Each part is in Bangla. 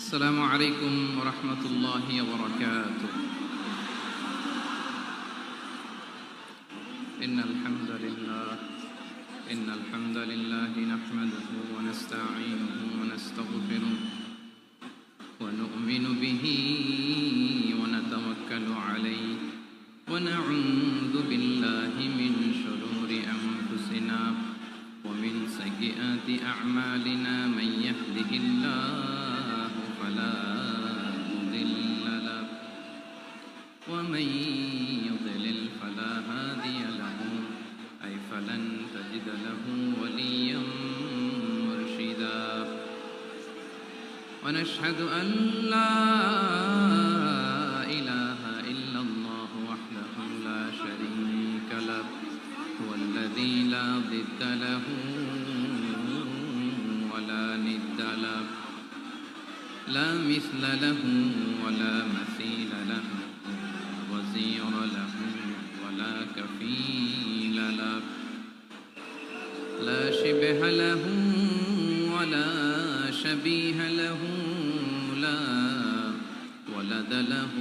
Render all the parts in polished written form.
السلام عليكم ورحمة الله وبركاته. إن الحمد لله نحمده ونستعينه ونستغفره ونؤمن به ونتوكل عليه ونعوذ بالله من شرور أنفسنا ومن سيئات أعمالنا. من يهده الله فلا مضل له ومن يضلل فلا هادي له فلن تجد له وليا مرشدا. ونشهد أن لا إله إلا الله وحده لا شريك له هو الذي لا ضد له ولا ند له لا مثل له ولا مثيل له وزير له ولا كفيل له لا شبه له ولا شبيه له لا ولد له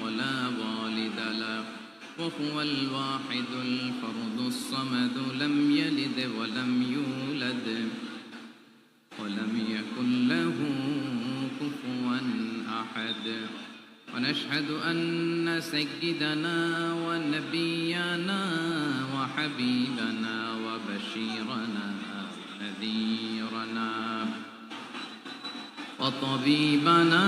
ولا والد له وهو الواحد الفرد الصمد لم يلد ولم يولد ولم يكن له كفوا أحد. ونشهد أن سيدنا ونبينا وحبيبنا وبشيرنا ونذيرنا وطبيبنا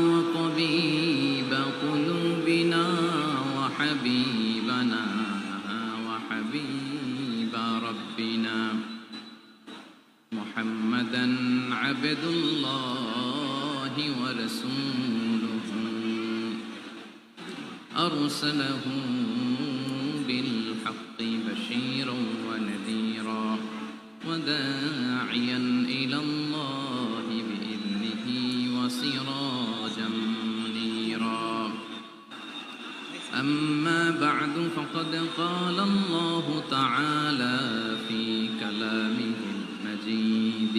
وطبيب قلوبنا وحبيبنا وحبيب ربنا محمدا عبد الله ورسوله أرسله بالحق بشيرا ونذيرا وداعيا إلى الله بإذنه وسراجا منيرا. أما بعد فقد قال الله تعالى في كلامه المجيد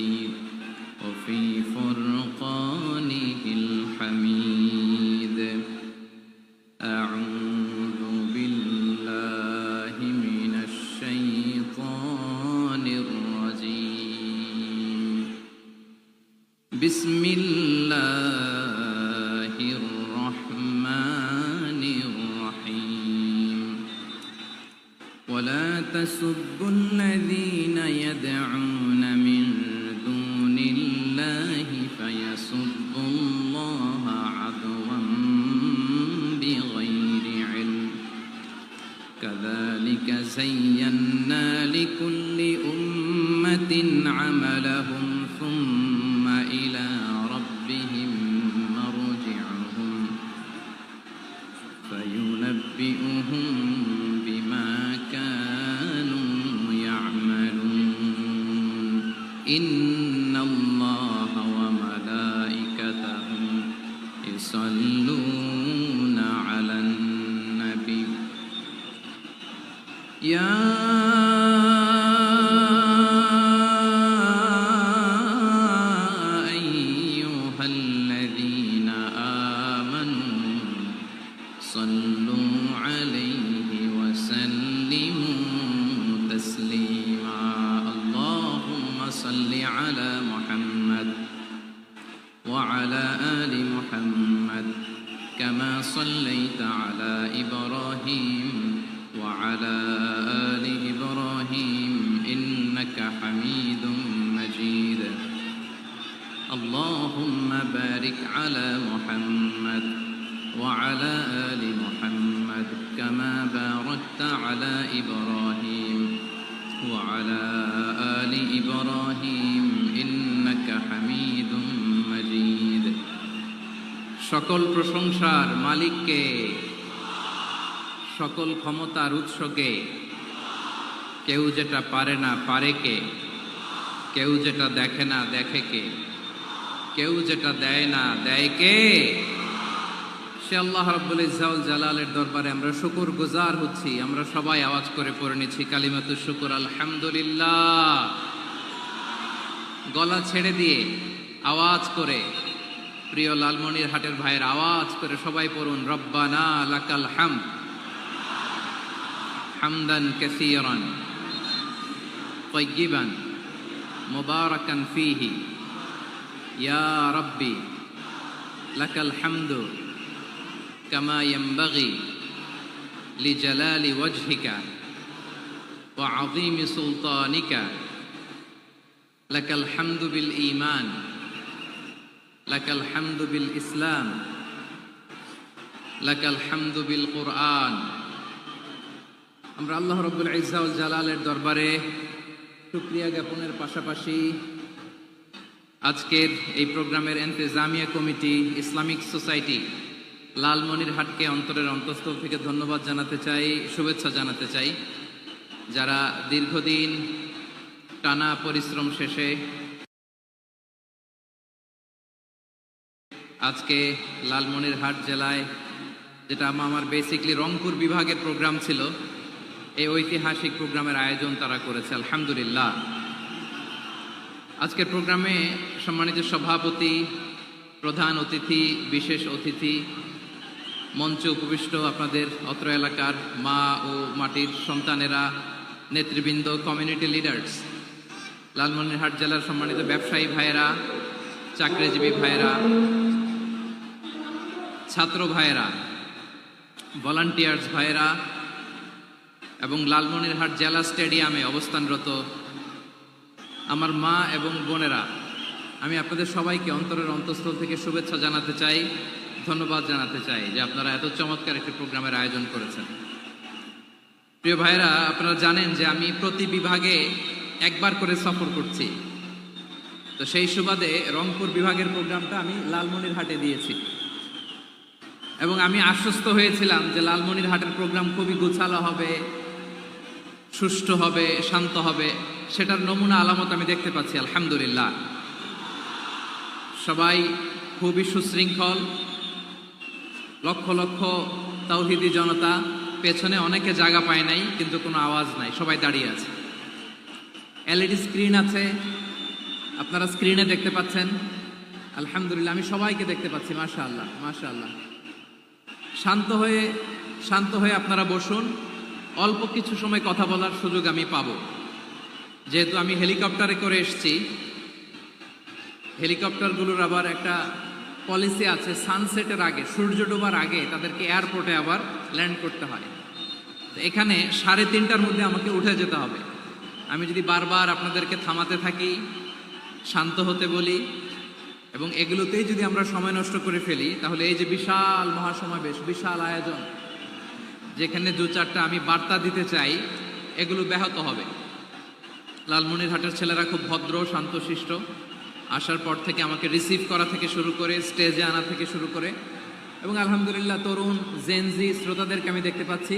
وفي فرقانه الحميد. أعوذ بالله من الشيطان الرجيم. بسم الله الرحمن الرحيم. ولا تسبوا الذين يدعون من دون الله فيسبوا الله عدوا بغير علم كذلك زينا لكل أمة عملهم ثم إلى ربهم مرجعهم فينبئهم بما كانوا يعملون. إن الله وملائكته يصلون على النبي يا أيها الذين آمنوا صلوا عليه وسلموا تسليما. اللهم صل على محمد وعلى آل محمد كما صليت على إبراهيم وعلى آل إبراهيم إنك حميد مجيد. اللهم بارك على محمد وعلى آل محمد كما باركت على إبراهيم وعلى آل إبراهيم إنك حميد مجيد. সকল প্রশংসার মালিককে, সকল ক্ষমতার উৎসকে। কেউ যেটা পারে না পারে কে, কেউ যেটা দেখে না দেখে কে, কেউ যেটা দেয় না দেয় কে? সে আল্লাহ রাব্বুল ইজ্জত ওয়াল জালালের দরবারে আমরা শুকর গুজার হচ্ছি। আমরা সবাই আওয়াজ করে পড়ে নিচ্ছি কালিমাতুশ শুকর আলহামদুলিল্লাহ। গলা ছেড়ে দিয়ে আওয়াজ করে, প্রিয় লালমনিরহাটের ভাইয়ের আওয়াজ করে সবাই পড়ুন, রব্বানা লাকাল হামদ হামদান কাসীরান তাইয়িবান মুবারাকান ফীহি ইয়া রাব্বি লাকাল হামদু কামা ইয়ানবাগি লিজালালি ওয়াজহিকা ওয়া আযীমি সুলতানিকা লাকাল হামদু বিল ঈমান লাকাল হামদু বিল ইসলাম লাকাল হামদু বিল কুরআন। আমরা আল্লাহ রাব্বুল ইজ্জা ওয়াল জালালের দরবারে শুকরিয়া জ্ঞাপনের পাশাপাশি আজকের এই প্রোগ্রামের ইন্তেজামিয়া কমিটি, ইসলামিক সোসাইটি লালমনিরহাটকে অন্তরের অন্তঃস্থল থেকে ধন্যবাদ জানাতে চাই, শুভেচ্ছা জানাতে চাই, যারা দীর্ঘদিন টানা পরিশ্রম শেষে আজকে লালমনিরহাট জেলায়, যেটা আমার বেসিকলি রংপুর বিভাগের প্রোগ্রাম ছিল, এই ঐতিহাসিক প্রোগ্রামের আয়োজন তারা করেছে, আলহামদুলিল্লাহ। আজকের প্রোগ্রামে সম্মানিত সভাপতি, প্রধান অতিথি, বিশেষ অতিথি, মঞ্চে উপবিষ্ট আপনাদের অত্র এলাকার মা ও মাটির সন্তানেরা, নেতৃবৃন্দ, কমিউনিটি লিডার্স, লালমনিরহাট জেলার সম্মানিত ব্যবসায়ী ভাইয়েরা, চাকরিজীবী ভাইয়েরা, ছাত্র ভাইয়েরা, ভলান্টিয়ার্স ভাইয়েরা এবং লালমনিরহাট জেলা স্টেডিয়ামে অবস্থানরত আমার মা এবং বোনেরা, আমি আপনাদের সবাইকে অন্তরের অন্তঃস্থল থেকে শুভেচ্ছা জানাতে চাই, ধন্যবাদ জানাতে চাই যে আপনারা এত চমৎকার একটি প্রোগ্রামের আয়োজন করেছেন। প্রিয় ভাইয়েরা, আপনারা জানেন যে আমি প্রতি বিভাগে একবার করে সফর করছি, তো সেই সুবাদে রংপুর বিভাগের প্রোগ্রামটা আমি লালমনিরহাটে দিয়েছি এবং আমি আশ্বস্ত হয়েছিলাম যে লালমনিরহাটের প্রোগ্রাম খুবই গোছালো হবে, সুষ্ঠু হবে, শান্ত হবে। সেটার নমুনা আলামত আমি দেখতে পাচ্ছি, আলহামদুলিল্লাহ। সবাই খুবই সুশৃঙ্খল, লক্ষ লক্ষ তাওহীদি জনতা, পেছনে অনেকে জায়গা পায় নাই কিন্তু কোনো আওয়াজ নাই, সবাই দাঁড়িয়ে আছে। এলইডি স্ক্রিন আছে, আপনারা স্ক্রিনে দেখতে পাচ্ছেন, আলহামদুলিল্লাহ। আমি সবাইকে দেখতে পাচ্ছি, মাশাআল্লাহ মাশাআল্লাহ। শান্ত হয়ে আপনারা বসুন, অল্প কিছু সময় কথা বলার সুযোগ আমি পাবো। যেহেতু আমি হেলিকপ্টারে করে এসেছি, হেলিকপ্টারগুলোর আবার একটা পলিসি আছে, সানসেটের আগে, সূর্য ডোবার আগে তাদেরকে এয়ারপোর্টে আবার ল্যান্ড করতে হয়। তো এখানে 3:30টার মধ্যে আমাকে উঠে যেতে হবে। আমি যদি বারবার আপনাদেরকে থামাতে থাকি, শান্ত হতে বলি এবং এগুলোতেই যদি আমরা সময় নষ্ট করে ফেলি, তাহলে এই যে বিশাল মহাসমাবেশ, বিশাল আয়োজন, যেখানে 2-4টা আমি বার্তা দিতে চাই, এগুলো ব্যাহত হবে। লালমনিরহাটের ছেলেরা খুব ভদ্র, শান্তশিষ্ট। আসার পর থেকে আমাকে রিসিভ করা থেকে শুরু করে, স্টেজে আনা থেকে শুরু করে, এবং আলহামদুলিল্লাহ তরুণ জেনজি শ্রোতাদেরকে আমি দেখতে পাচ্ছি,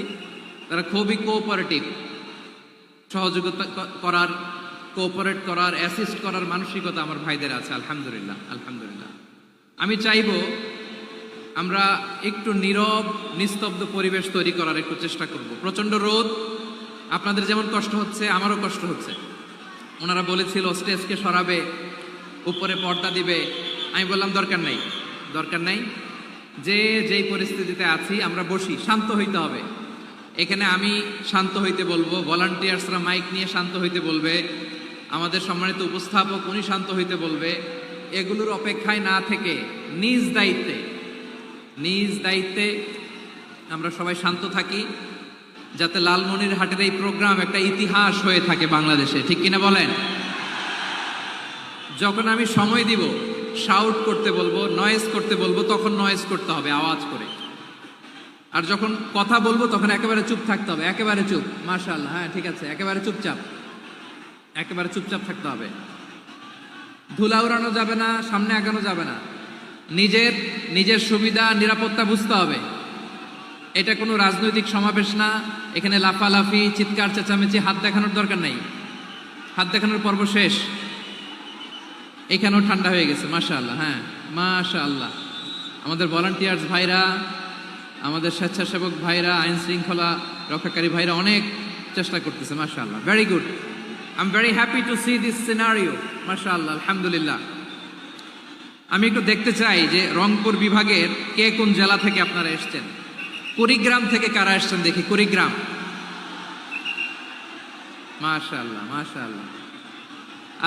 তারা খুবই কোঅপারেটিভ, সহযোগিতা করার, কোঅপারেট করার, অ্যাসিস্ট করার মানসিকতা আমার ভাইদের আছে, আলহামদুলিল্লাহ আলহামদুলিল্লাহ। আমি চাইব আমরা একটু নীরব, নিস্তব্ধ পরিবেশ তৈরি করার একটু চেষ্টা করব। প্রচণ্ড রোদ, আপনাদের যেমন কষ্ট হচ্ছে আমারও কষ্ট হচ্ছে। ওনারা বলেছিল স্টেজকে সরাবে, উপরে পর্দা দিবে, আমি বললাম দরকার নাই, যেই পরিস্থিতিতে আছি আমরা বসি, শান্ত হইতে হবে। এখানে আমি শান্ত হইতে বলবো, ভলান্টিয়ার্সরা মাইক নিয়ে শান্ত হইতে বলবে, আমাদের সম্মানিত উপস্থাপক উনি শান্ত হইতে বলবে। এগুলোর অপেক্ষায় না থেকে নিজ দায়িত্বে আমরা সবাই শান্ত থাকি, যাতে লালমনিরহাটের এই প্রোগ্রাম একটা ইতিহাস হয়ে থাকে বাংলাদেশে, ঠিক কিনা বলেন? যখন আমি সময় দিব, শাউট করতে বলবো, নয়েজ করতে বলবো, তখন নয়েজ করতে হবে আওয়াজ করে। আর যখন কথা বলবো তখন একেবারে চুপ থাকতে হবে, একেবারে চুপ। মাশাআল্লাহ, হ্যাঁ ঠিক আছে, একেবারে চুপচাপ থাকতে হবে। ধুলা উড়ানো যাবে না, সামনে আগানো যাবে না। নিজের সুবিধা, নিরাপত্তা বুঝতে হবে। এটা কোনো রাজনৈতিক সমাবেশ না, এখানে লাফালাফি, চিৎকার চেঁচামেচি, হাত দেখানোর দরকার নেই। হাত দেখানোর পর্ব শেষ। এখানেও ঠান্ডা হয়ে গেছে, মাশাআল্লাহ, হ্যাঁ মাশাআল্লাহ। আমাদের ভলান্টিয়ার্স ভাইরা, আমাদের স্বেচ্ছাসেবক ভাইরা, আইন শৃঙ্খলা রক্ষাকারী ভাইরা অনেক চেষ্টা করতেছে, মাশাআল্লাহ, very good. I am very happy to C this scenario, মাশাআল্লাহ, আলহামদুলিল্লাহ। আমি একটু দেখতে চাই যে রংপুর বিভাগের কে কোন জেলা থেকে আপনারা এসছেন। কুড়িগ্রাম থেকে কারা এসছেন দেখি, কুড়িগ্রাম। মাশাআল্লাহ মাশাআল্লাহ।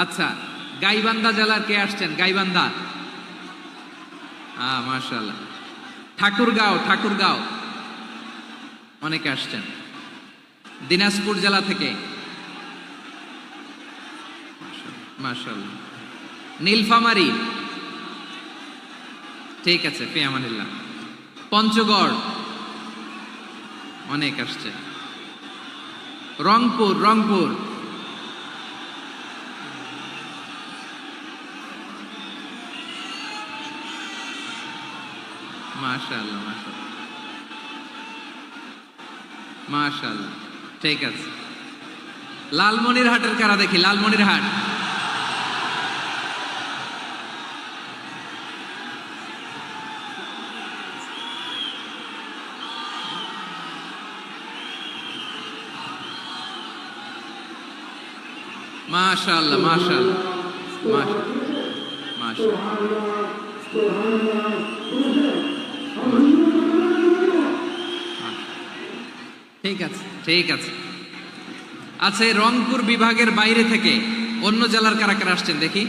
আচ্ছা, গাইবান্ধা জেলার কে আসছেন? গাইবান্ধা, মাশাআল্লাহ। ঠাকুরগাঁও, ঠাকুরগাঁও অনেকে আসছেন। দিনাজপুর জেলা থেকে, মাশাআল্লাহ। নীলফামারী, ঠিক আছে, ফি আমানিল্লাহ। পঞ্চগড় অনেক আসছে। রংপুর, রংপুর, মাশাআল্লাহ মাশাআল্লাহ মাশাআল্লাহ, ঠিক আছে। লালমনিরহাটের কারা দেখি, লালমনিরহাট। মাশাআল্লাহ মাশাআল্লাহ মাশাআল্লাহ মাশাআল্লাহ, ঠিক আছে ঠিক আছে। আচ্ছা, এই রংপুর বিভাগের বাইরে থেকে অন্য জেলার কারা কারা আসছেন দেখি,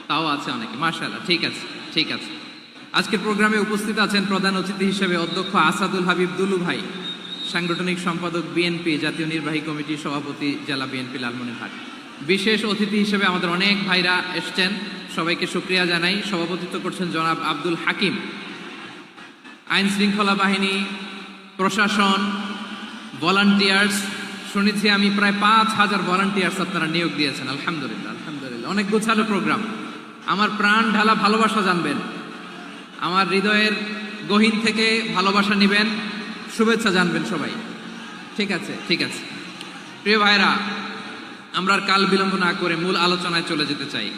তাও আছে অনেকে, মাশাআল্লাহ, ঠিক আছে ঠিক আছে। আজকের প্রোগ্রামে উপস্থিত আছেন প্রধান অতিথি হিসেবে অধ্যক্ষ আসাদুল হাবিব দুলু ভাই, সাংগঠনিক সম্পাদক বিএনপি জাতীয় নির্বাহী কমিটির সভাপতি জেলা বিএনপি লালমনিরহাট। বিশেষ অতিথি হিসেবে আমাদের অনেক ভাইরা এসছেন, সবাইকে শুকরিয়া জানাই। সভাপতিত্ব করছেন জনাব আব্দুল হাকিম। আইন শৃঙ্খলা বাহিনী, প্রশাসন, ভলান্টিয়ার্স, শুনেছি আমি প্রায় 5,000 ভলান্টিয়ার্স আপনারা নিয়োগ দিয়েছেন, আলহামদুলিল্লাহ আলহামদুলিল্লাহ। অনেক গোছালো প্রোগ্রাম। আমার প্রাণ ঢালা ভালোবাসা জানবেন, আমার হৃদয়ের গহীন থেকে ভালোবাসা নিবেন, শুভেচ্ছা জানবেন সবাই, ঠিক আছে ঠিক আছে। প্রিয় ভাইরা, আমরা আর কাল বিলম্ব না করে মূল আলোচনায় চলে যেতে চাই।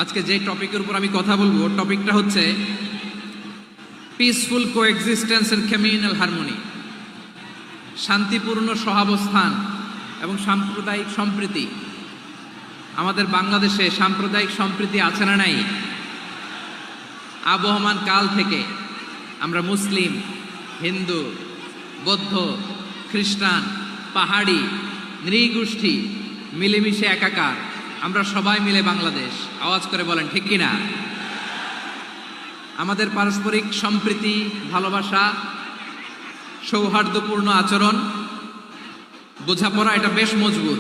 আজকে যে টপিকের উপর আমি কথা বলবো, টপিকটা হচ্ছে peaceful coexistence and communal harmony, শান্তিপূর্ণ সহাবস্থান এবং সাম্প্রদায়িক সম্প্রীতি। আমাদের বাংলাদেশে সাম্প্রদায়িক সম্প্রীতি আছে না নাই? আবহমান কাল থেকে আমরা মুসলিম, হিন্দু, বৌদ্ধ, খ্রিস্টান, পাহাড়ি, নৃগোষ্ঠী মিলেমিশে একাকার, আমরা সবাই মিলে বাংলাদেশ। আওয়াজ করে বলেন ঠিক কিনা? আমাদের পারস্পরিক সম্প্রীতি, ভালোবাসা, সৌহার্দ্যপূর্ণ আচরণ, বোঝাপড়া, এটা বেশ মজবুত,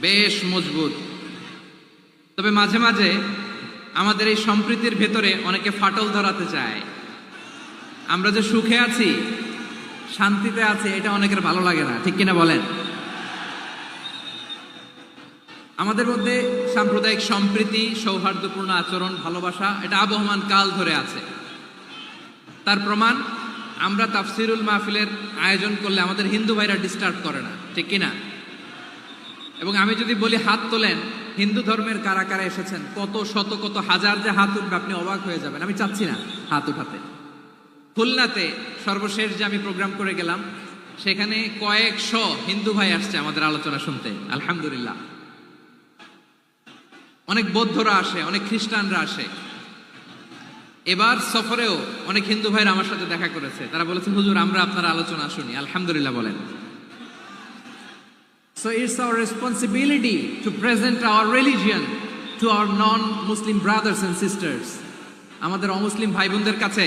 বেশ মজবুত। তবে মাঝে মাঝে আমাদের এই সম্প্রীতির ভেতরে অনেকে ফাটল ধরাতে চায়। আমরা যে সুখে আছি, শান্তিতে আছি, এটা অনেকের ভালো লাগে না, ঠিক কিনা বলেন? আমাদের মধ্যে সাম্প্রদায়িক সম্প্রীতি, সৌহার্দ্যপূর্ণ আচরণ, ভালোবাসা, এটা আবহমান কাল ধরে আছে। তার প্রমাণ, আমরা তাফসিরুল মাহফিলের আয়োজন করলে আমাদের হিন্দু ভাইরা ডিস্টার্ব করে না, ঠিক কিনা? এবং আমি যদি বলি হাত তোলেন, হিন্দু ধর্মের কারা কারা এসেছেন, কত শত কত হাজার যে হাত উঠবে, আপনি অবাক হয়ে যাবেন। আমি চাচ্ছি না হাত উঠাতে। খুলনাতে সর্বশেষ যে আমি প্রোগ্রাম করে গেলাম, সেখানে কয়েকশো হিন্দু ভাই আসছে আমাদের আলোচনা শুনতে, আলহামদুলিল্লাহ। অনেক বৌদ্ধরা আসে, অনেক খ্রিস্টানরা আসে। এবার সফরেও অনেক হিন্দু ভাইরা আমার সাথে দেখা করেছে, তারা বলেছে হুজুর আমরা আপনার আলোচনা শুনি, আলহামদুলিল্লাহ বলেন। So it's our responsibility to present our religion to our non-Muslim brothers and sisters. আমাদের অমুসলিম ভাই বোনদের কাছে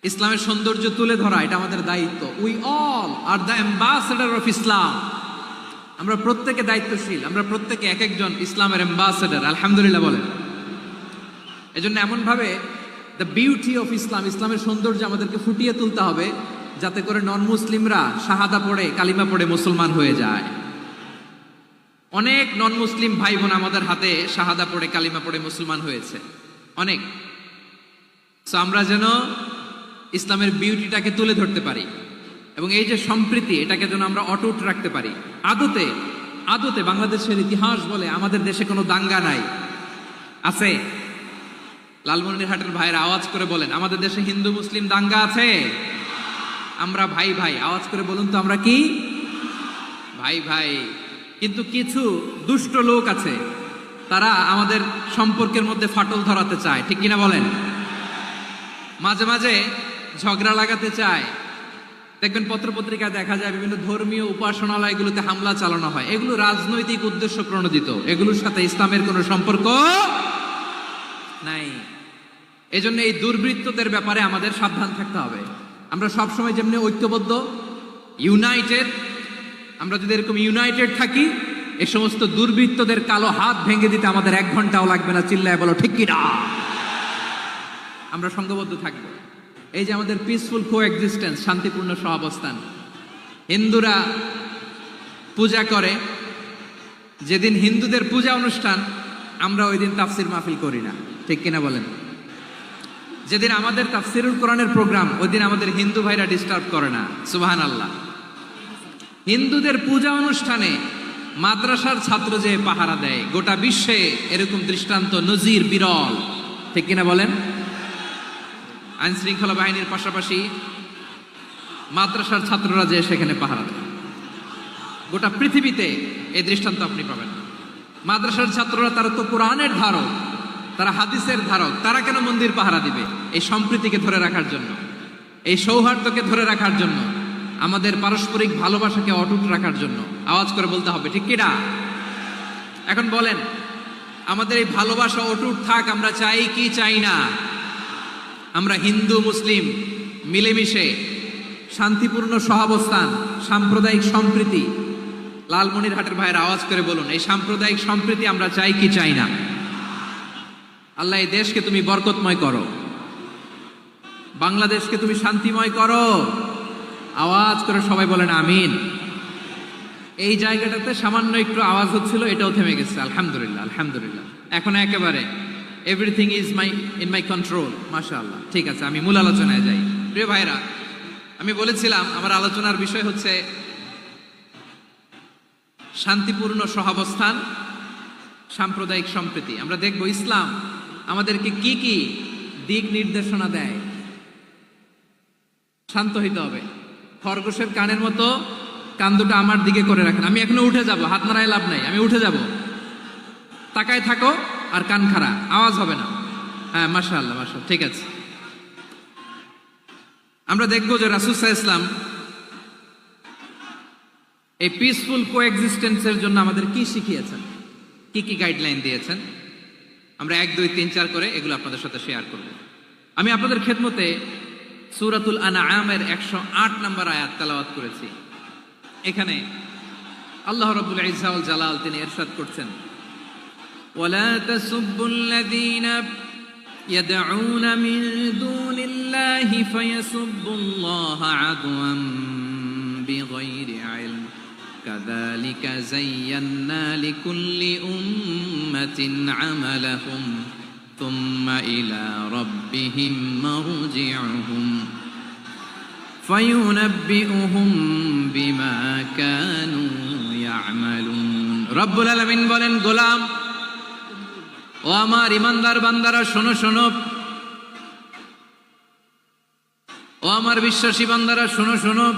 ইসলামের সৌন্দর্য তুলে ধরা, এটা আমাদের দায়িত্ব। We all are the ambassador of Islam. আমরা প্রত্যেকে দায়িত্বশীল, আমরা প্রত্যেকে এক একজন ইসলামের অ্যাম্বাসেডর, আলহামদুলিল্লাহ বলেন। এজন্য এমন ভাবে দ্য বিউটি অফ ইসলাম, ইসলামের সৌন্দর্য আমাদেরকে ফুটিয়ে তুলতে হবে, যাতে করে নন মুসলিমরা শাহাদা পড়ে, কালিমা পড়ে মুসলমান হয়ে যায়। অনেক নন মুসলিম ভাই বোন আমাদের হাতে শাহাদা পড়ে, কালিমা পড়ে মুসলমান হয়েছে, অনেক। সো আমরা যেন ইসলামের বিউটিটাকে তুলে ধরতে পারি, এবং এই যে সম্প্রীতি, এটাকে যেন আমরা অটুট রাখতে পারি। আদতে আদতে বাংলাদেশের ইতিহাস বলে আমাদের দেশে কোনো দাঙ্গা নাই, আছে? লালমনিরহাটের ভাইরা আওয়াজ করে বলেন, আমাদের দেশে হিন্দু মুসলিম দাঙ্গা আছে? আমরা ভাই ভাই, আওয়াজ করে বলুন তো, আমরা কি ভাই ভাই? কিন্তু কিছু দুষ্ট লোক আছে, তারা আমাদের সম্পর্কের মধ্যে ফাটল ধরাতে চায়, ঠিক কিনা বলেন? মাঝে মাঝে ঝগড়া লাগাতে চায়। দেখবেন পত্রপত্রিকায় দেখা যায় বিভিন্ন ধর্মীয় উপাসনালয়গুলোতে হামলা চালানো হয়। এগুলো রাজনৈতিক উদ্দেশ্য প্রণোদিত, এগুলোর সাথে ইসলামের কোনো সম্পর্ক নাই। এজন্য এই দুর্বৃত্তদের ব্যাপারে আমাদের সাবধান থাকতে হবে। আমরা সবসময় যেমনি ঐক্যবদ্ধ, ইউনাইটেড, আমরা যদি এরকম ইউনাইটেড থাকি, এই সমস্ত দুর্বৃত্তদের কালো হাত ভেঙে দিতে আমাদের 1 ঘন্টাও লাগবে না। চিল্লায় বলো ঠিক কিনা? আমরা সংঘবদ্ধ থাকব। এই যে আমাদের পিসফুল কোএক্সিস্টেন্স, শান্তিপূর্ণ সহাবস্থান। হিন্দুরা পূজা করে, যেদিন হিন্দুদের পূজা অনুষ্ঠান আমরা ওই দিন তাফসির মাহফিল করি না, ঠিক কিনা বলেন? যেদিন আমাদের তাফসিরুল কোরআনের প্রোগ্রাম, ওই দিন আমাদের হিন্দু ভাইরা ডিস্টার্ব করে না। সুবহানাল্লাহ। হিন্দুদের পূজা অনুষ্ঠানে মাদ্রাসার ছাত্র যে পাহারা দেয়, গোটা বিশ্বে এরকম দৃষ্টান্ত নজির বিরল, ঠিক কিনা বলেন? আইন শৃঙ্খলা বাহিনীর পাশাপাশি মাদ্রাসার ছাত্ররা যে সেখানে পাহারা দেয়, গোটা পৃথিবীতে এই দৃষ্টান্ত আপনি পাবেন। মাদ্রাসার ছাত্ররা, তারা তো কোরআনের ধারক, তারা হাদিসের ধারক, তারা কেন মন্দির পাহারা দিবে? এই সম্প্রীতিকে ধরে রাখার জন্য, এই সৌহার্দ্যকে ধরে রাখার জন্য, আমাদের পারস্পরিক ভালোবাসাকে অটুট রাখার জন্য। আওয়াজ করে বলতে হবে, ঠিক কিনা? এখন বলেন, আমাদের এই ভালোবাসা অটুট থাক, আমরা চাই কি চাই না? আমরা হিন্দু মুসলিম মিলেমিশে শান্তিপূর্ণ সহাবস্থান, সাম্প্রদায়িক সম্প্রীতি। লালমনিরহাটের ভাইয়ের আওয়াজ করে বলুন, এই সাম্প্রদায়িক সম্প্রীতি আমরা চাই কি চাই না? আল্লাহ এই দেশকে তুমি বরকতময় করো, বাংলাদেশকে তুমি শান্তিময় করো। আওয়াজ করে সবাই বলেন আমিন। এই জায়গাটাতে সামান্য একটু আওয়াজ হচ্ছিল, এটাও থেমে গেছে। আলহামদুলিল্লাহ, আলহামদুলিল্লাহ। এখন একেবারে everything is in my control. মাশাআল্লাহ। ঠিক আছে, আমি মূল আলোচনায় যাই। প্রিয় ভাইরা, আমি বলেছিলাম আমার আলোচনার বিষয় হচ্ছে শান্তিপূর্ণ সহাবস্থান, সাম্প্রদায়িক সম্প্রীতি। আমরা দেখব ইসলাম আমাদেরকে কি কি দিক নির্দেশনা দেয়। শান্ত হইতে হবে। খরগোশের কানের মতো কান দুটো আমার দিকে করে রাখেন। আমি এখনো উঠে যাব, হাত নাড়ায় লাভ নাই, আমি উঠে যাব। তাকায় থাকো আর কান খাড়া, আওয়াজ হবে না। হ্যাঁ, মাশাআল্লাহ, মাশাআল্লাহ, ঠিক আছে। আমরা দেখবো যে রাসূল সাল্লাল্লাহু আলাইহি ওয়াসাল্লাম এই পিসফুল কোএক্সিস্টেন্সের জন্য আমাদের কি শিখিয়েছেন, কি কি গাইডলাইন দিয়েছেন। আমরা 1, 2, 3, 4 করে এগুলো আপনাদের সাথে শেয়ার করব। আমি আপনাদের খেদমতে সূরাতুল আনআমের 108 নম্বর আয়াত তেলাওয়াত করেছি। এখানে আল্লাহ রাব্বুল ইজ্জা ওয়াল জালাল তিনি ইরশাদ করছেন, ওয়ালা তাসুব্বুল্লাযীনা ইয়াদউনা মিন দুনিল্লাহি ফায়াসুব্বুল্লাহা আদওয়ান বিগাইরি ইলম কাযালিকা যায়্যান্না লিকুল্লি উম্মাতিন আমালাহুম থুম্মা ইলা রাব্বিহিম মারজিউহুম ফায়ুনাব্বিউহুম বিমা কানু ইয়ামালুন। রব্বুল আলামিন বলেন, গোলাম ও আমার ইমানদার বান্দারা, শোনো শোনো। ও আমার বিশ্বাসী বান্দারা, শোনো শোনো।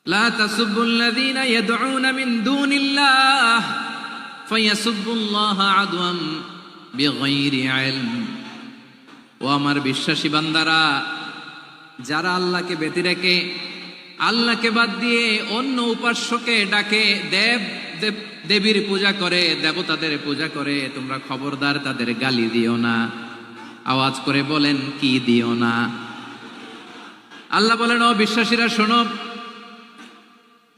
লা তাসুব্বুল্লাযীনা ইয়াদউনা মিন দুনিল্লাহ ফায়াসুব্বুল্লাহা আদওয়ান বিগাইরি ইলম। ও আমার বিশ্বাসী বান্দারা, যারা আল্লাহকে ব্যতি রেখে, আল্লাহকে বাদ দিয়ে অন্য উপাস্যকে ডাকে, দেবীর পূজা করে, দেবতাদের পূজা করে, তোমরা খবরদার তাদের গালি দিও না। আওয়াজ করে বলেন, কি দিও না? আল্লাহ বলেন, ও বিশ্বাসীরা শোনো,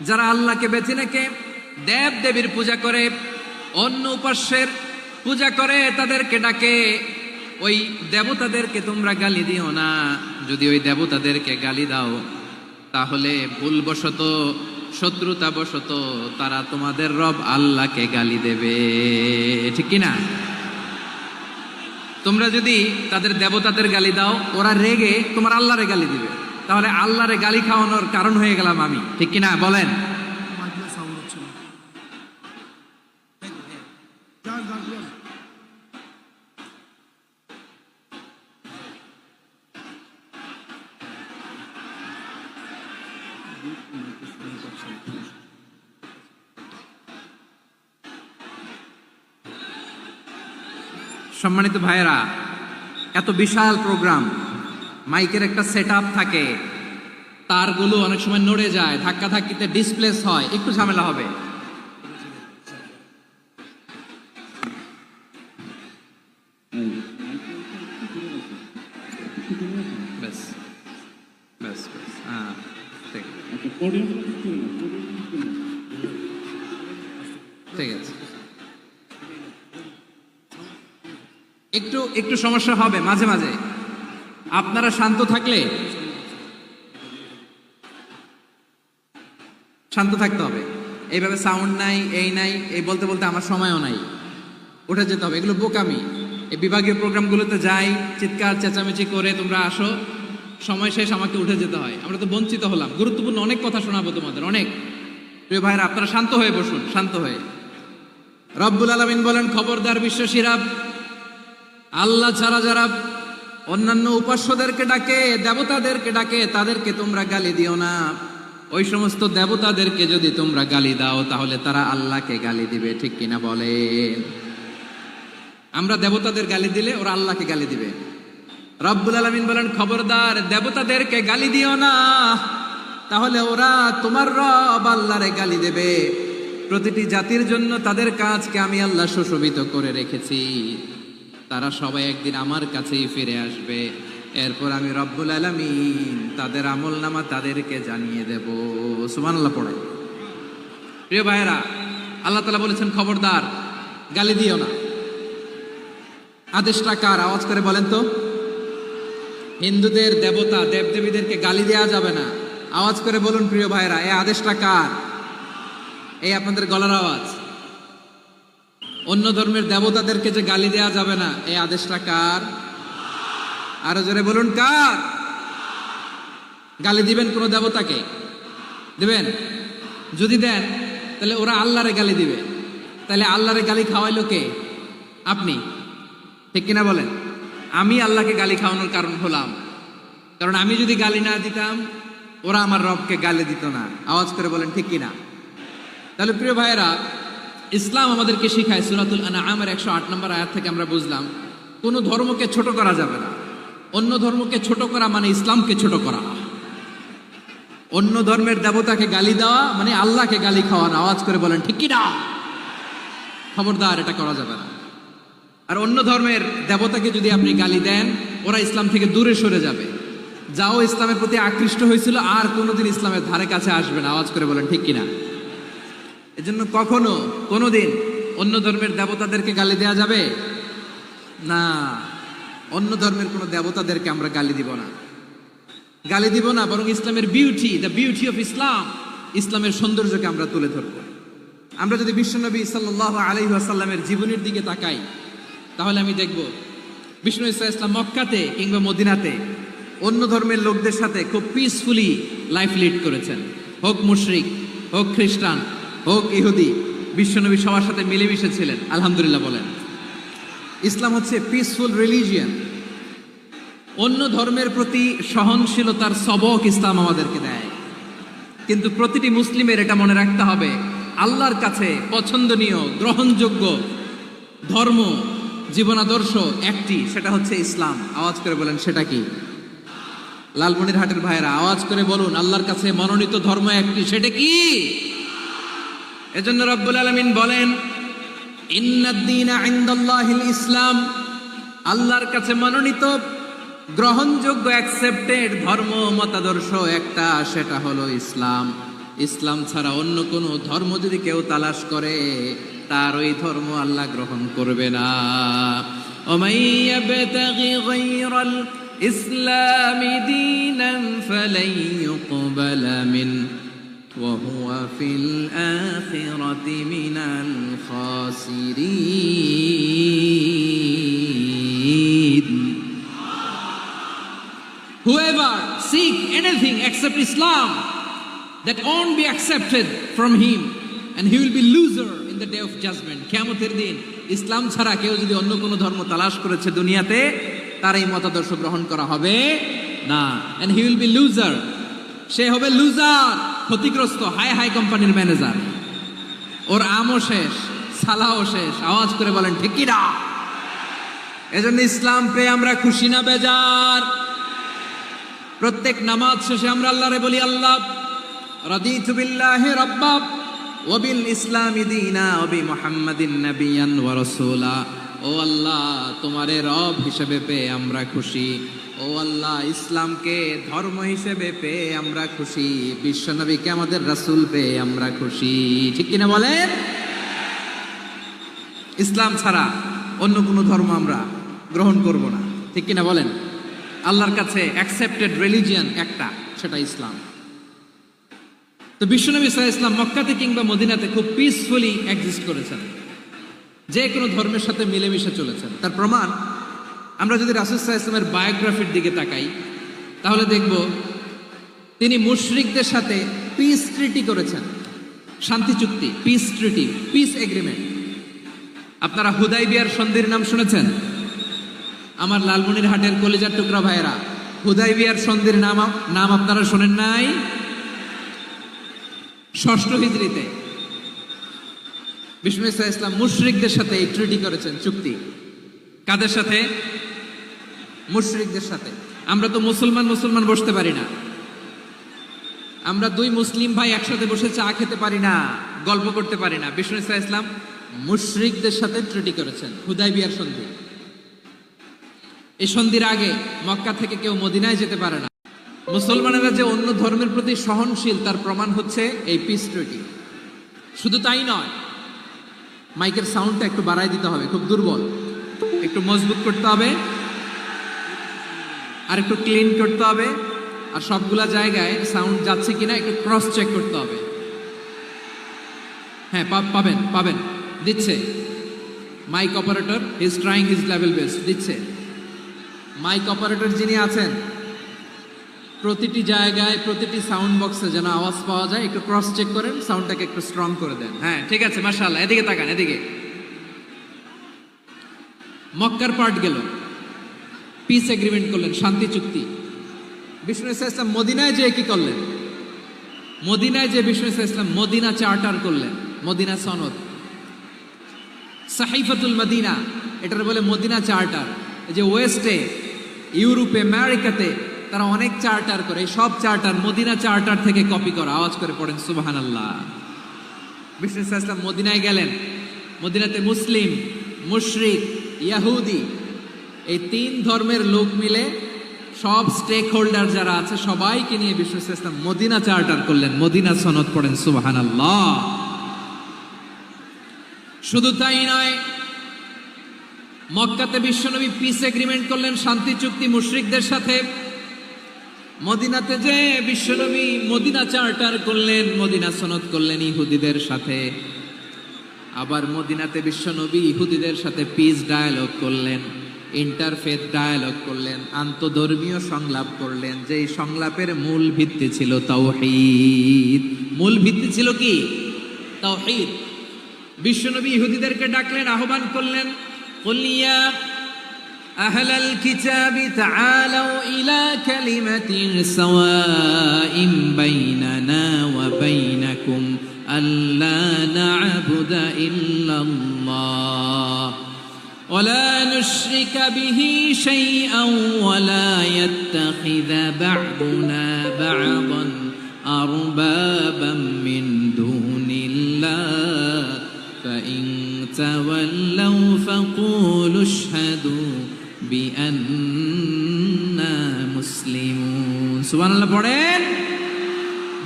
যারা আল্লাহকে বেছে রেখে দেবীর পূজা করে, অন্য উপাস্যের পূজা করে, তাদেরকে ডাকে, ওই দেবতাদেরকে তোমরা গালি দিও না। যদি ওই দেবতাদেরকে গালি দাও, তাহলে ভুলবশত, শত্রুতাবশত তারা তোমাদের রব আল্লাহকে গালি দেবে, ঠিক কিনা? তোমরা যদি তাদের দেবতাদের গালি দাও, ওরা রেগে তোমার আল্লাহরে গালি দিবে, তাহলে আল্লাহরে গালি খাওয়ানোর কারণ হয়ে গেলাম আমি, ঠিক কিনা বলেন? সম্মানিত ভাইয়েরা, এত বিশাল প্রোগ্রাম, মাইকের একটা সেটআপ থাকে, তারগুলো অনেক সময় নড়ে যায়, ধাক্কা ধাক্কিতে ডিসপ্লেস হয়, একটু ঝামেলা হবে। ব্যাস ব্যাস ব্যাস, হ্যাঁ ঠিক ঠিক আছে। একটু একটু সমস্যা হবে মাঝে মাঝে, আপনারা শান্ত থাকলে, শান্ত থাকতে হবে। এইভাবে সাউন্ড নাই, এই নাই, এই বলতে বলতে আমার সময়ও নাই, উঠে যেতে হবে, এগুলো বোকামি। এই বিভাগীয় প্রোগ্রামগুলোতে যাই, চিৎকার চেঁচামেচি করে তোমরা আসো, সময় শেষ, আমাকে উঠে যেতে হয়, আমরা তো বঞ্চিত হলাম। গুরুত্বপূর্ণ অনেক কথা শোনাবো তোমাদের, অনেক। প্রিয় ভাইরা, আপনারা শান্ত হয়ে বসুন, শান্ত হয়ে। রব্বুল আলামিন বলেন, খবরদার বিশ্বাসীরা, আল্লাহ ছাড়া যারা অন্যান্য উপাস্যদেরকে ডাকে, দেবতাদেরকে ডাকে, তাদেরকে তোমরা গালি দিও না। ওই সমস্ত দেবতাদেরকে যদি তোমরা গালি দাও, তাহলে তারা আল্লাহকে গালি দিবে, ঠিক কিনা বলে? আমরা দেবতাদের গালি দিলে ওরা আল্লাহকে গালি দিবে। রব্বুল আলামিন বলেন, খবরদার দেবতাদেরকে গালি দিও না, তাহলে ওরা তোমার রব আল্লাহরে গালি দেবে। প্রতিটি জাতির জন্য তাদের কাজকে আমি আল্লাহ সুশোভিত করে রেখেছি, তারা সবাই একদিন আমার কাছেই ফিরে আসবে। এরপর আমি রব্বুল আলামিন তাদের আমলনামা তাদেরকে জানিয়ে দেব। সুবহানাল্লাহ পড়ে। প্রিয় ভাইয়েরা, আল্লাহ তাআলা বলেছেন, খবরদার গালি দিও না। আদেশটা কার? আওয়াজ করে বলেন তো। হিন্দুদের দেবতা দেবদেবীদেরকে গালি দেওয়া যাবে না, আওয়াজ করে বলুন প্রিয় ভাইয়েরা, এই আদেশটা কার? এই আপনাদের গলার আওয়াজ। অন্য ধর্মের দেবতাদেরকে যে গালি দেওয়া যাবে না, এই আদেশটা কার? আরো জোরে বলুন, কার? গালি দিবেন কোন দেবতাকে? দিবেন? যদি দেন তাহলে ওরা আল্লাহরে গালি দিবে, তাহলে আল্লাহরে গালি খাওয়াইলো কে? আপনি, ঠিক কিনা বলেন? আমি আল্লাহকে গালি খাওয়ানোর কারণ হলাম, কারণ আমি যদি গালি না দিতাম ওরা আমার রবকে গালি দিত না। আওয়াজ করে বলেন ঠিক কিনা? তাহলে প্রিয় ভাইয়েরা, ইসলাম আমাদেরকে শিখায়, সূরাতুল আনআমের 108 নম্বর আয়াত থেকে আমরা বুঝলাম, কোন ধর্মকে ছোট করা যাবে না। অন্য ধর্মকে ছোট করা মানে ইসলামকে ছোট করা। অন্য ধর্মের দেবতাকে গালি দেওয়া মানে আল্লাহকে গালি খাওয়ানো। আওয়াজ করে বলেন ঠিক কিনা? খবরদার, এটা করা যাবে না। আর অন্য ধর্মের দেবতাকে যদি আপনি গালি দেন, ওরা ইসলাম থেকে দূরে সরে যাবে। যাও ইসলামের প্রতি আকৃষ্ট হয়েছিল, আর কোনোদিন ইসলামের ধারে কাছে আসবে না। আওয়াজ করে বলেন ঠিক কিনা? এজন্য কখনো কোনোদিন অন্য ধর্মের দেবতাদেরকে গালি দেওয়া যাবে না। অন্য ধর্মের কোনো দেবতাদেরকে আমরা গালি দিব না, গালি দিব না, বরং ইসলামের beauty, the beauty of Islam, ইসলামের সৌন্দর্যকে আমরা তুলে ধরব। আমরা যদি বিশ্বনবী সাল্লাল্লাহু আলাইহি ওয়াসাল্লামের জীবনের দিকে তাকাই, তাহলে আমি দেখব বিষ্ণু ইসলাম মক্কাতে কিংবা মদিনাতে অন্য ধর্মের লোকদের সাথে খুব পিসফুলি লাইফ লিড করেছেন। হোক মুশরিক, হোক খ্রিস্টান, হোক ইহুদি, বিশ্বনবী সবার সাথে মিলেমিশে ছিলেন। আলহামদুলিল্লাহ বলেন। ইসলাম হচ্ছে পিসফুল রিলিজিয়ান। অন্য ধর্মের প্রতি সহনশীলতার সবক ইসলাম আমাদেরকে দেয়। কিন্তু প্রতিটি মুসলিমের এটা মনে রাখতে হবে, আল্লাহর কাছে পছন্দনীয় গ্রহণযোগ্য ধর্ম, জীবনাদর্শ একটি, সেটা হচ্ছে ইসলাম। আওয়াজ করে বলেন সেটা কি? লালমনিরহাটের ভাইয়েরা আওয়াজ করে বলুন, আল্লাহর কাছে মনোনীত ধর্ম একটি, সেটা কি? এজন্য রব্বুল আলামিন বলেন, ইন্নাদ-দীনা ইনদাল্লাহিল ইসলাম, আল্লাহর কাছে মনোনীত গ্রহণযোগ্য অ্যাকসেপ্টেড ধর্ম মতাদর্শ একটা, সেটা হলো ইসলাম। ইসলাম ছাড়া অন্য কোনো ধর্ম যদি কেউ তালাশ করে, তার ওই ধর্ম আল্লাহ গ্রহণ করবে না। ওমাইয়াবতাগি গায়রাল ইসলামি দীনান ফালাই ইউকবালা মিন ওয়া হুয়া ফিল আখিরাতি মিনাল খাসিরিন। Whoever seek anything except Islam, that won't be accepted from him, and he will be loser in the day of judgment. কিয়ামতের দিন ইসলাম ছাড়া কেউ যদি অন্য কোনো ধর্ম তালাশ করেছে দুনিয়াতে, তার এই মতাদর্শ গ্রহণ করা হবে না। and he will be loser, সে হবে লুজার, ক্ষতিগ্রস্ত, হাই হাই কোম্পানির ম্যানেজার। ওর আমও শেষ, সালাও শেষ। আওয়াজ করে বলেন ঠিক কি না? এজন্য ইসলাম পেয়ে আমরা খুশি না বেজার? প্রত্যেক নামাজ শেষে আমরা আল্লাহরে বলি, আল্লাহ রাদিতু বিল্লাহি রাব্বা ওয়া বিল ইসলামি দীনা ওয়া বি মুহাম্মাদিন নাবিয়ান ওয়া রাসূলা। ও আল্লাহ, তোমারে রব হিসেবে পেয়ে আমরা খুশি। ও আল্লাহ, ইসলামকে ধর্ম হিসেবে পেয়ে আমরা খুশি। বিশ্বনবীকে আমাদের রাসূল পেয়ে আমরা খুশি। ঠিক কিনা বলেন? ইসলাম ছাড়া অন্য কোনো ধর্ম আমরা গ্রহণ করব না। ঠিক কিনা বলেন? আল্লাহর কাছে অ্যাকসেপ্টেড রিলিজিয়ন একটা, সেটা ইসলাম। তো বিশ্বনবী সাল্লাল্লাহু আলাইহি ওয়াসাল্লাম মক্কাতে কিংবা মদিনাতে খুব পিসফুলি এক্সিস্ট করেছেন, যে কোনো ধর্মের সাথে মিলেমিশে চলেছেন। তার প্রমাণ আমরা যদি রাসূল সাল্লাল্লাহু আলাইহি ওয়াসাল্লামের বায়োগ্রাফির দিকে তাকাই, তাহলে দেখব তিনি মুশরিকদের সাথে পিস ট্রিটি করেছেন, শান্তি চুক্তি, পিস ট্রিটি, পিস এগ্রিমেন্ট। আপনারা হুদাইবিয়ার সন্ধির নাম শুনেছেন? আমার লালমনিরহাটের কলিজার টুকরা ভাইয়েরা, হুদাইবিয়ার সন্ধির নাম আপনারা শোনেন নাই? ষষ্ঠ হিজরিতে বিষ্ণু ইসলাম মুশরিকদের সাথে এই ট্রিটি করেছেন, চুক্তি। কাদের সাথে? মুশরিকদের সাথে। আমরা তো মুসলমান বসতে পারি না। আমরা দুই মুসলিম ভাই একসাথে বসে চা খেতে পারি না, গল্প করতে পারি না। বিষ্ণু ইসলাম মুশরিকদের সাথে ট্রিটি করেছেন, হুদাইবিয়ার সন্ধি। এই সন্ধির আগে মক্কা থেকে কেউ মদিনায় যেতে পারে না। মুসলমানেরা যে অন্য ধর্মের প্রতি সহনশীল, তার প্রমাণ হচ্ছে এই পিস ট্রিটি। শুধু তাই নয়, মাইকের সাউন্ডটা একটু বাড়ায় দিতে হবে, খুব দুর্বল, একটু মজবুত করতে হবে, আর একটু ক্লিন করতে হবে, আর সবগুলা জায়গায় সাউন্ড যাচ্ছে কিনা একটু ক্রস চেক করতে হবে। হ্যাঁ, পাবেন, দিচ্ছে। Mike operator is trying his level best, দিচ্ছে। মাইক অপারেটর যিনি আছেন, প্রতিটি জায়গায় প্রতিটি সাউন্ড বক্সে যেন আওয়াজ পাওয়া যায়, একটু ক্রস চেক করেন, সাউন্ডটাকে একটু স্ট্রং করে দেন। হ্যাঁ, ঠিক আছে, মাশাআল্লাহ। এদিকে তাকান, এদিকে। মক্কার পার্ট গেল, পিস এগ্রিমেন্ট করলেন, শান্তি চুক্তি। বিষ্ণু ইসলাম মদিনায় যে কি করলেন? মদিনায় যে বিষ্ণু ইসলাম মদিনা চার্টার করলেন, মদিনা সনদ, সাহিফাতুল মদিনা, এটার বলে মদিনা চার্টার। এই যে ওয়েস্টে, ইউরোপে, আমেরিকাতে তারা অনেক চার্টার করে, সব চার্টার মদিনা চার্টার থেকে কপি করা। আওয়াজ করে পড়েন সুবহানাল্লাহ। বিষ্ণু ইসলাম মদিনায় গেলেন, মদিনাতে মুসলিম, মুশরিক, ইয়াহুদি, এই তিন ধর্মের লোক মিলে সব স্টেক হোল্ডার যারা আছে সবাইকে নিয়ে বিষ্ণু ইসলাম মদিনা চার্টার করলেন, মদিনা সনদ। পড়েন সুবহানাল্লাহ। শুধু তাই নয়, মক্কাতে বিশ্বনবী পিস এগ্রিমেন্ট করলেন, শান্তি চুক্তি মুশরিকদের সাথে। মদিনাতে যে বিশ্বনবী মদিনা চার্টার করলেন, মদিনা সনদ করলেন ইহুদিদের সাথে। আবার মদিনাতে বিশ্বনবী ইহুদিদের সাথে পিস ডায়ালগ করলেন, ইন্টারফেথ ডায়ালগ করলেন, আন্তধর্মীয় সংলাপ করলেন। যেই সংলাপের মূল ভিত্তি ছিল তাওহীদ। মূল ভিত্তি ছিল কি? তাওহীদ। বিশ্বনবী ইহুদিদেরকে ডাকলেন, আহ্বান করলেন, কুল ইয়া আহলাল কিতাবি তাআলাউ ইলা কালিমাতিন সাওয়াইন বাইনানা ওয়া বাইনাকুম আল্লা না'বুদা ইল্লাল্লাহ ওয়া লা নুশরিকা বিহি শাইআন ওয়া লা ইয়াত্তাখিযা বা'দুনা বা'দান আরবাবাম মিন দুনিল্লাহ فإن تولوا فقولوا اشهدوا بأننا مسلمون। সুবহানাল্লাহ পড়েন।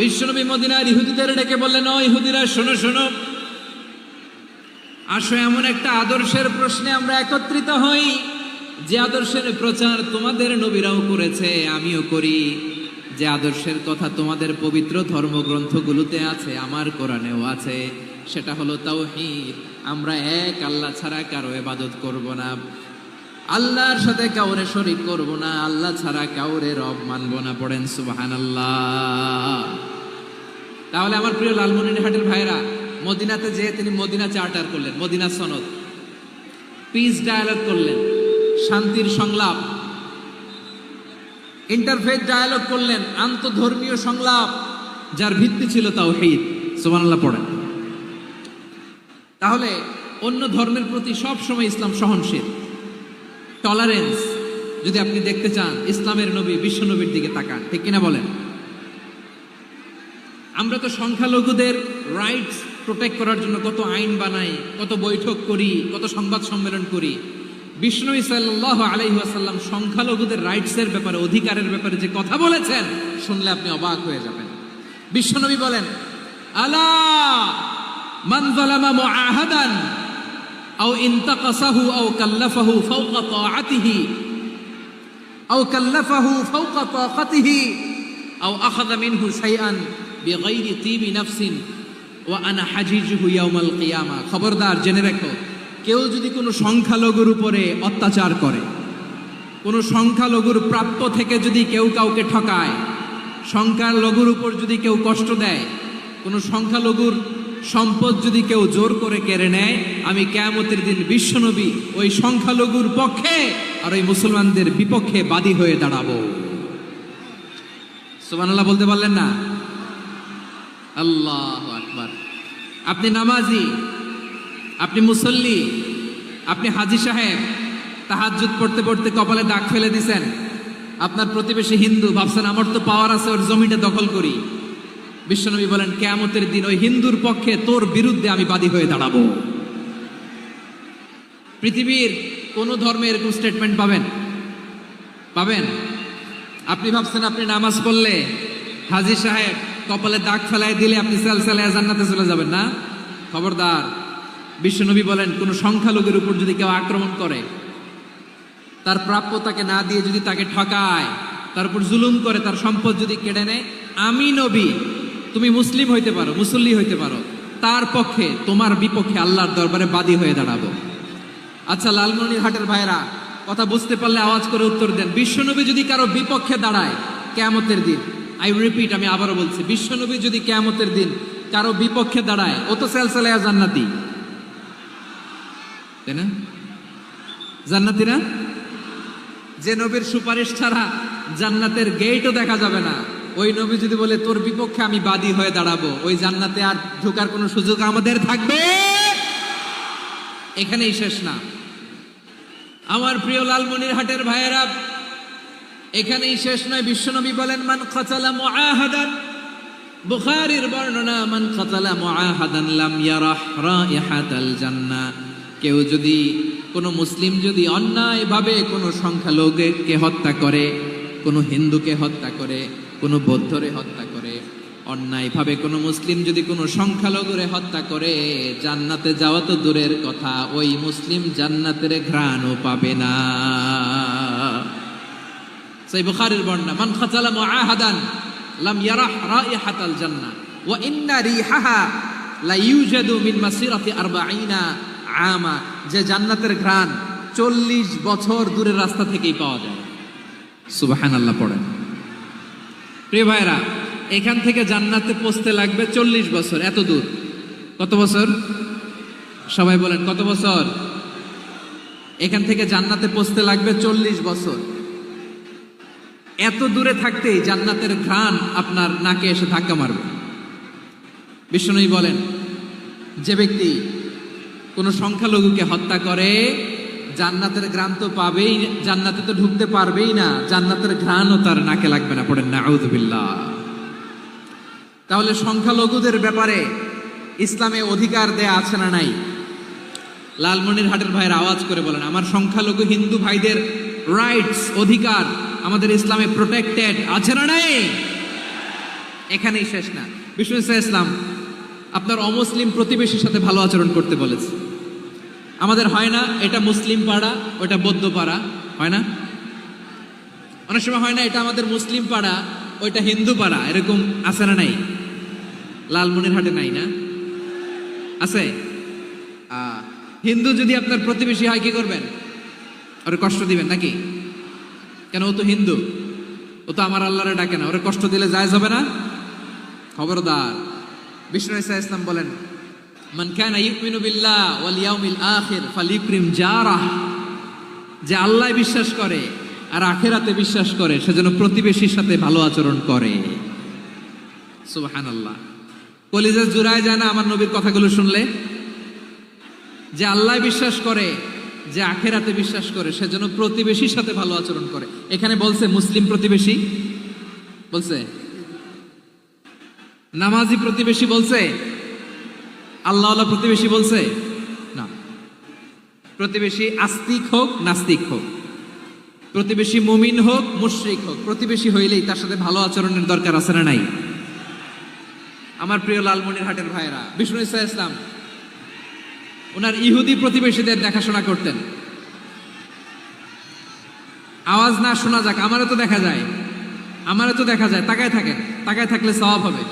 বিশ্বনবী মদিনার ইহুদিদের ডেকে বললেন, ও ইহুদিরা, শোনো শোনো, আসো এমন একটা আদর্শের প্রশ্নে আমরা একত্রিত হই, যে আদর্শের প্রচার তোমাদের নবীরাও করেছে, আমিও করি। যে আদর্শের কথা তোমাদের পবিত্র ধর্মগ্রন্থগুলোতে আছে, আমার কোরআনেও আছে, সেটা হলো তাওহীদ। আমরা এক আল্লাহ ছাড়া কারো ইবাদত করব না, আল্লাহর সাথে কাউরে শরীক করব না, আল্লাহ ছাড়া কাউরে রব মানব না। পড়েন সুবহানাল্লাহ। তাহলে আমার প্রিয় লালমনিরহাটের ভাইরা, মদিনাতে যে তিনি মদিনা চার্টার করলেন, মদিনা সনদ, পিস ডায়ালগ করলেন, শান্তির সংলাপ, ইন্টারফেথ ডায়ালগ করলেন, আন্তধর্মীয় সংলাপ, যার ভিত্তি ছিল তাওহীদ। সুবহানাল্লাহ পড়েন। তাহলে অন্য ধর্মের প্রতি সব সময় ইসলাম সহনশীল। টলারেন্স যদি আপনি দেখতে চান, ইসলামের নবী বিশ্ব নবীর দিকে তাকান, ঠিক কিনা বলেন? আমরা তো সংখ্যালঘুদের রাইটস প্রোটেক্ট করার জন্য কত আইন বানাই, কত বৈঠক করি, কত সংবাদ সম্মেলন করি। বিষ্ণু সাল্লাল্লাহু আলাইহি ওয়াসাল্লাম সংখ্যালঘুদের রাইটসের ব্যাপারে, অধিকারের ব্যাপারে যে কথা বলেছেন, শুনলে আপনি অবাক হয়ে যাবেন। বিশ্বনবী বলেন, আলা মান যালামা মুআহাদান আও ইনতাকাসাহু আও কাল্লাফাহু ফাওকা তাআতিহি আও কাল্লাফাহু ফাওকা তাকাতিহি আও আখাযা মিনহু শাইআন বিগাইরি তিবি নাফসিন ওয়া আনা হাজিজুহু ইয়াউমাল কিয়ামা। খবরদার, জেনে রাখো, কেউ যদি কোনো সংখ্যালঘুর উপরে অত্যাচার করে, কোনো সংখ্যালঘুর প্রাপ্য থেকে যদি কেউ কাউকে ঠকায়, সংখ্যালঘুর উপর যদি কেউ কষ্ট দেয়, কোনো সংখ্যালঘুর সম্পদ যদি কেউ জোর করে কেড়ে নেয়, আমি কিয়ামতের দিন বিশ্বনবী ওই সংখ্যালঘুর পক্ষে আর ওই মুসলমানদের বিপক্ষে বাদী হয়ে দাঁড়াবো। সুবহানাল্লাহ বলতে পারলেন না? আল্লাহু আকবার। আপনি নামাজি, আপনি মুসল্লি, আপনি হাজী সাহেব, তাহাজ্জুদ পড়তে পড়তে কপালে দাগ ফেলে দিছেন, আপনার প্রতিবেশী হিন্দু, ভাবছেন আমার তো পাওয়ার আছে, ওর জমিটা দখল করি। বিশ্বনবী বলেন, কিয়ামতের দিন ওই হিন্দুর পক্ষে তোর বিরুদ্ধে আমি বাদী হয়ে দাঁড়াবো। পৃথিবীর কোন ধর্মে এরকম স্টেটমেন্ট পাবেন? পাবেন? আপনি ভাবছেন আপনি নামাজ পড়লে, হাজী সাহেব কপালে দাগ ফেলায় দিলে আপনি সালসালায় জান্নাতে চলে যাবেন না? খবরদার। বিশ্বনবী বলেন, কোন সংখ্যালঘুর উপর যদি কেউ আক্রমণ করে, তার প্রাপ্য তাকে না দিয়ে যদি তাকে ঠকায়, তার উপর জুলুম করে, তার সম্পদ যদি কেড়ে নেয়, আমি নবী, তুমি মুসলিম হইতে পারো, মুসল্লি হইতে পারো, তার পক্ষে তোমার বিপক্ষে আল্লাহর দরবারে বাদী হয়ে দাঁড়াবো। আচ্ছা, লালমনিরহাটের ভাইরা, কথা বুঝতে পারলে আওয়াজ করে উত্তর দেন। বিশ্বনবী যদি কারো বিপক্ষে দাঁড়ায় কিয়ামতের দিন, আই রিপিট, আমি আবারও বলছি, বিশ্বনবী যদি কিয়ামতের দিন কারো বিপক্ষে দাঁড়ায়, ও তো সালসালায়া জান্নাতি, তাই না? জান্নাতি না? যে নবীর সুপারিশ ছাড়া জান্নাতের গেটও দেখা যাবে না, ওই নবী যদি বলে তোর বিপক্ষে আমি বাদী হয়ে দাঁড়াবো, ওই জান্নাতে আর ঢোকার কোনো সুযোগ আমাদের থাকবে? এখানেই শেষ না আমার প্রিয় লালমনিরহাটের ভাইয়েরা, এখানেই শেষ নয়। বিশ্বনবী বলেন, মান কাতালা মুআহাদান, বুখারীর বর্ণনা, মান কাতালা মুআহাদান লাম ইয়ারাহ রাইহাতাল জান্নাহ। কেউ যদি, কোনো মুসলিম যদি অন্যায়ভাবে কোনো সংখ্যালঘুকে হত্যা করে, কোনো হিন্দুকে হত্যা করে, কোনো বৌদ্ধরে হত্যা করে, অন্যায়ভাবে কোনো মুসলিম যদি কোনো সংখ্যালঘুরে হত্যা করে, জান্নাতে যাওয়া তো দূরের কথা, ওই মুসলিম জান্নাতের ঘ্রাণও পাবে না। সেই বুখারীর বর্ণনা, মান কাতালা মুআহাদান লাম ইয়ারাহ রাইহাতাল জান্নাহ ওয়া ইন্না রিহাহা লা ইউজাদু মিন মাসিরাতি 40 আমা। যে জান্নাতের ঘ্রাণ 40 বছর দূরের রাস্তা থেকেই পাওয়া যায়। সুবহানাল্লাহ পড়েন। প্রিয় ভাইরা, এখান থেকে জান্নাতে পৌঁছতে লাগবে 40 বছর। এত দূর, কত বছর? সবাই বলেন, কত বছর? এখান থেকে জান্নাতে পৌঁছতে লাগবে 40 বছর। এত দূরে থাকতেই জান্নাতের ঘ্রাণ আপনার নাকে এসে ধাক্কা মারবে। বিষ্ণুই বলেন, যে ব্যক্তি কোন সংখ্যালঘুকে হত্যা করে, জান্নাতের ঘ্রাণ তো পাবেই, জান্নাতে তো ঢুকতে পারবেই না, জান্নাতের ঘ্রাণও তার নাকে লাগবে না। পড়েন না আউযুবিল্লাহ। তাহলে সংখ্যালঘুদের ব্যাপারে ইসলামে অধিকার দেয়া আছে না নাই? লালমনিরহাটের ভাইয়ের আওয়াজ করে বলেন, আমার সংখ্যালঘু হিন্দু ভাইদের রাইটস, অধিকার আমাদের ইসলামে প্রোটেক্টেড আছে না নাই? এখানেই শেষ না। বিষ্ণু ইসলাম আপনার অমুসলিম প্রতিবেশীর সাথে ভালো আচরণ করতে বলেছে। আমাদের হয় না, এটা মুসলিম পাড়া, ওটা বৌদ্ধ পাড়া, হয় না? অনেক সময় হয় না, এটা আমাদের মুসলিম পাড়া, ওইটা হিন্দু পাড়া, এরকম আছে না নাই? লালমনিরহাটে নাই না? আছে? হিন্দু যদি আপনার প্রতিবেশী হয়, কি করবেন? ওরে কষ্ট দিবেন নাকি? কেন? ও তো হিন্দু, ও তো আমার আল্লাহরে ডাকে না, ওরে কষ্ট দিলে জায়েজ হবে না? খবরদার। বিষ্ণু ইসলাম বলেন, মান কানা ইউমিনু বিল্লাহ ওয়াল ইয়াউমিল আখির ফালিকরিম জারাহ। যে আল্লাহ বিশ্বাস করে আর আখিরাতে বিশ্বাস করে, সেজন্য প্রতিবেশীর সাথে ভালো আচরণ করে। সুবহানাল্লাহ। কলিজা জুড়ায় যায় না আমার নবীর কথাগুলো শুনলে? যে আল্লাহ বিশ্বাস করে যে আখেরাতে বিশ্বাস করে সে যেন প্রতিবেশীর সাথে ভালো আচরণ করে। এখানে বলছে মুসলিম প্রতিবেশী বলছে, নামাজি প্রতিবেশী বলছে, আল্লাহওয়ালা প্রতিবেশী বলছে না। প্রতিবেশী আস্তিক হোক নাস্তিক হোক, প্রতিবেশী মুমিন হোক মুশরিক হোক, প্রতিবেশী হইলেই তার সাথে ভালো আচরণের দরকার আছে না নাই? আমার প্রিয় লালমনিরহাটের ভাইরা, বিষ্ণু ইসা ইসলাম ওনার ইহুদি প্রতিবেশীদের দেখাশোনা করতেন। আওয়াজ না শোনা যাক, আমারও তো দেখা যায়, আমারও তো দেখা যায়। তাকায় থাকেন, তাকায় থাকলে সওয়াব হবে।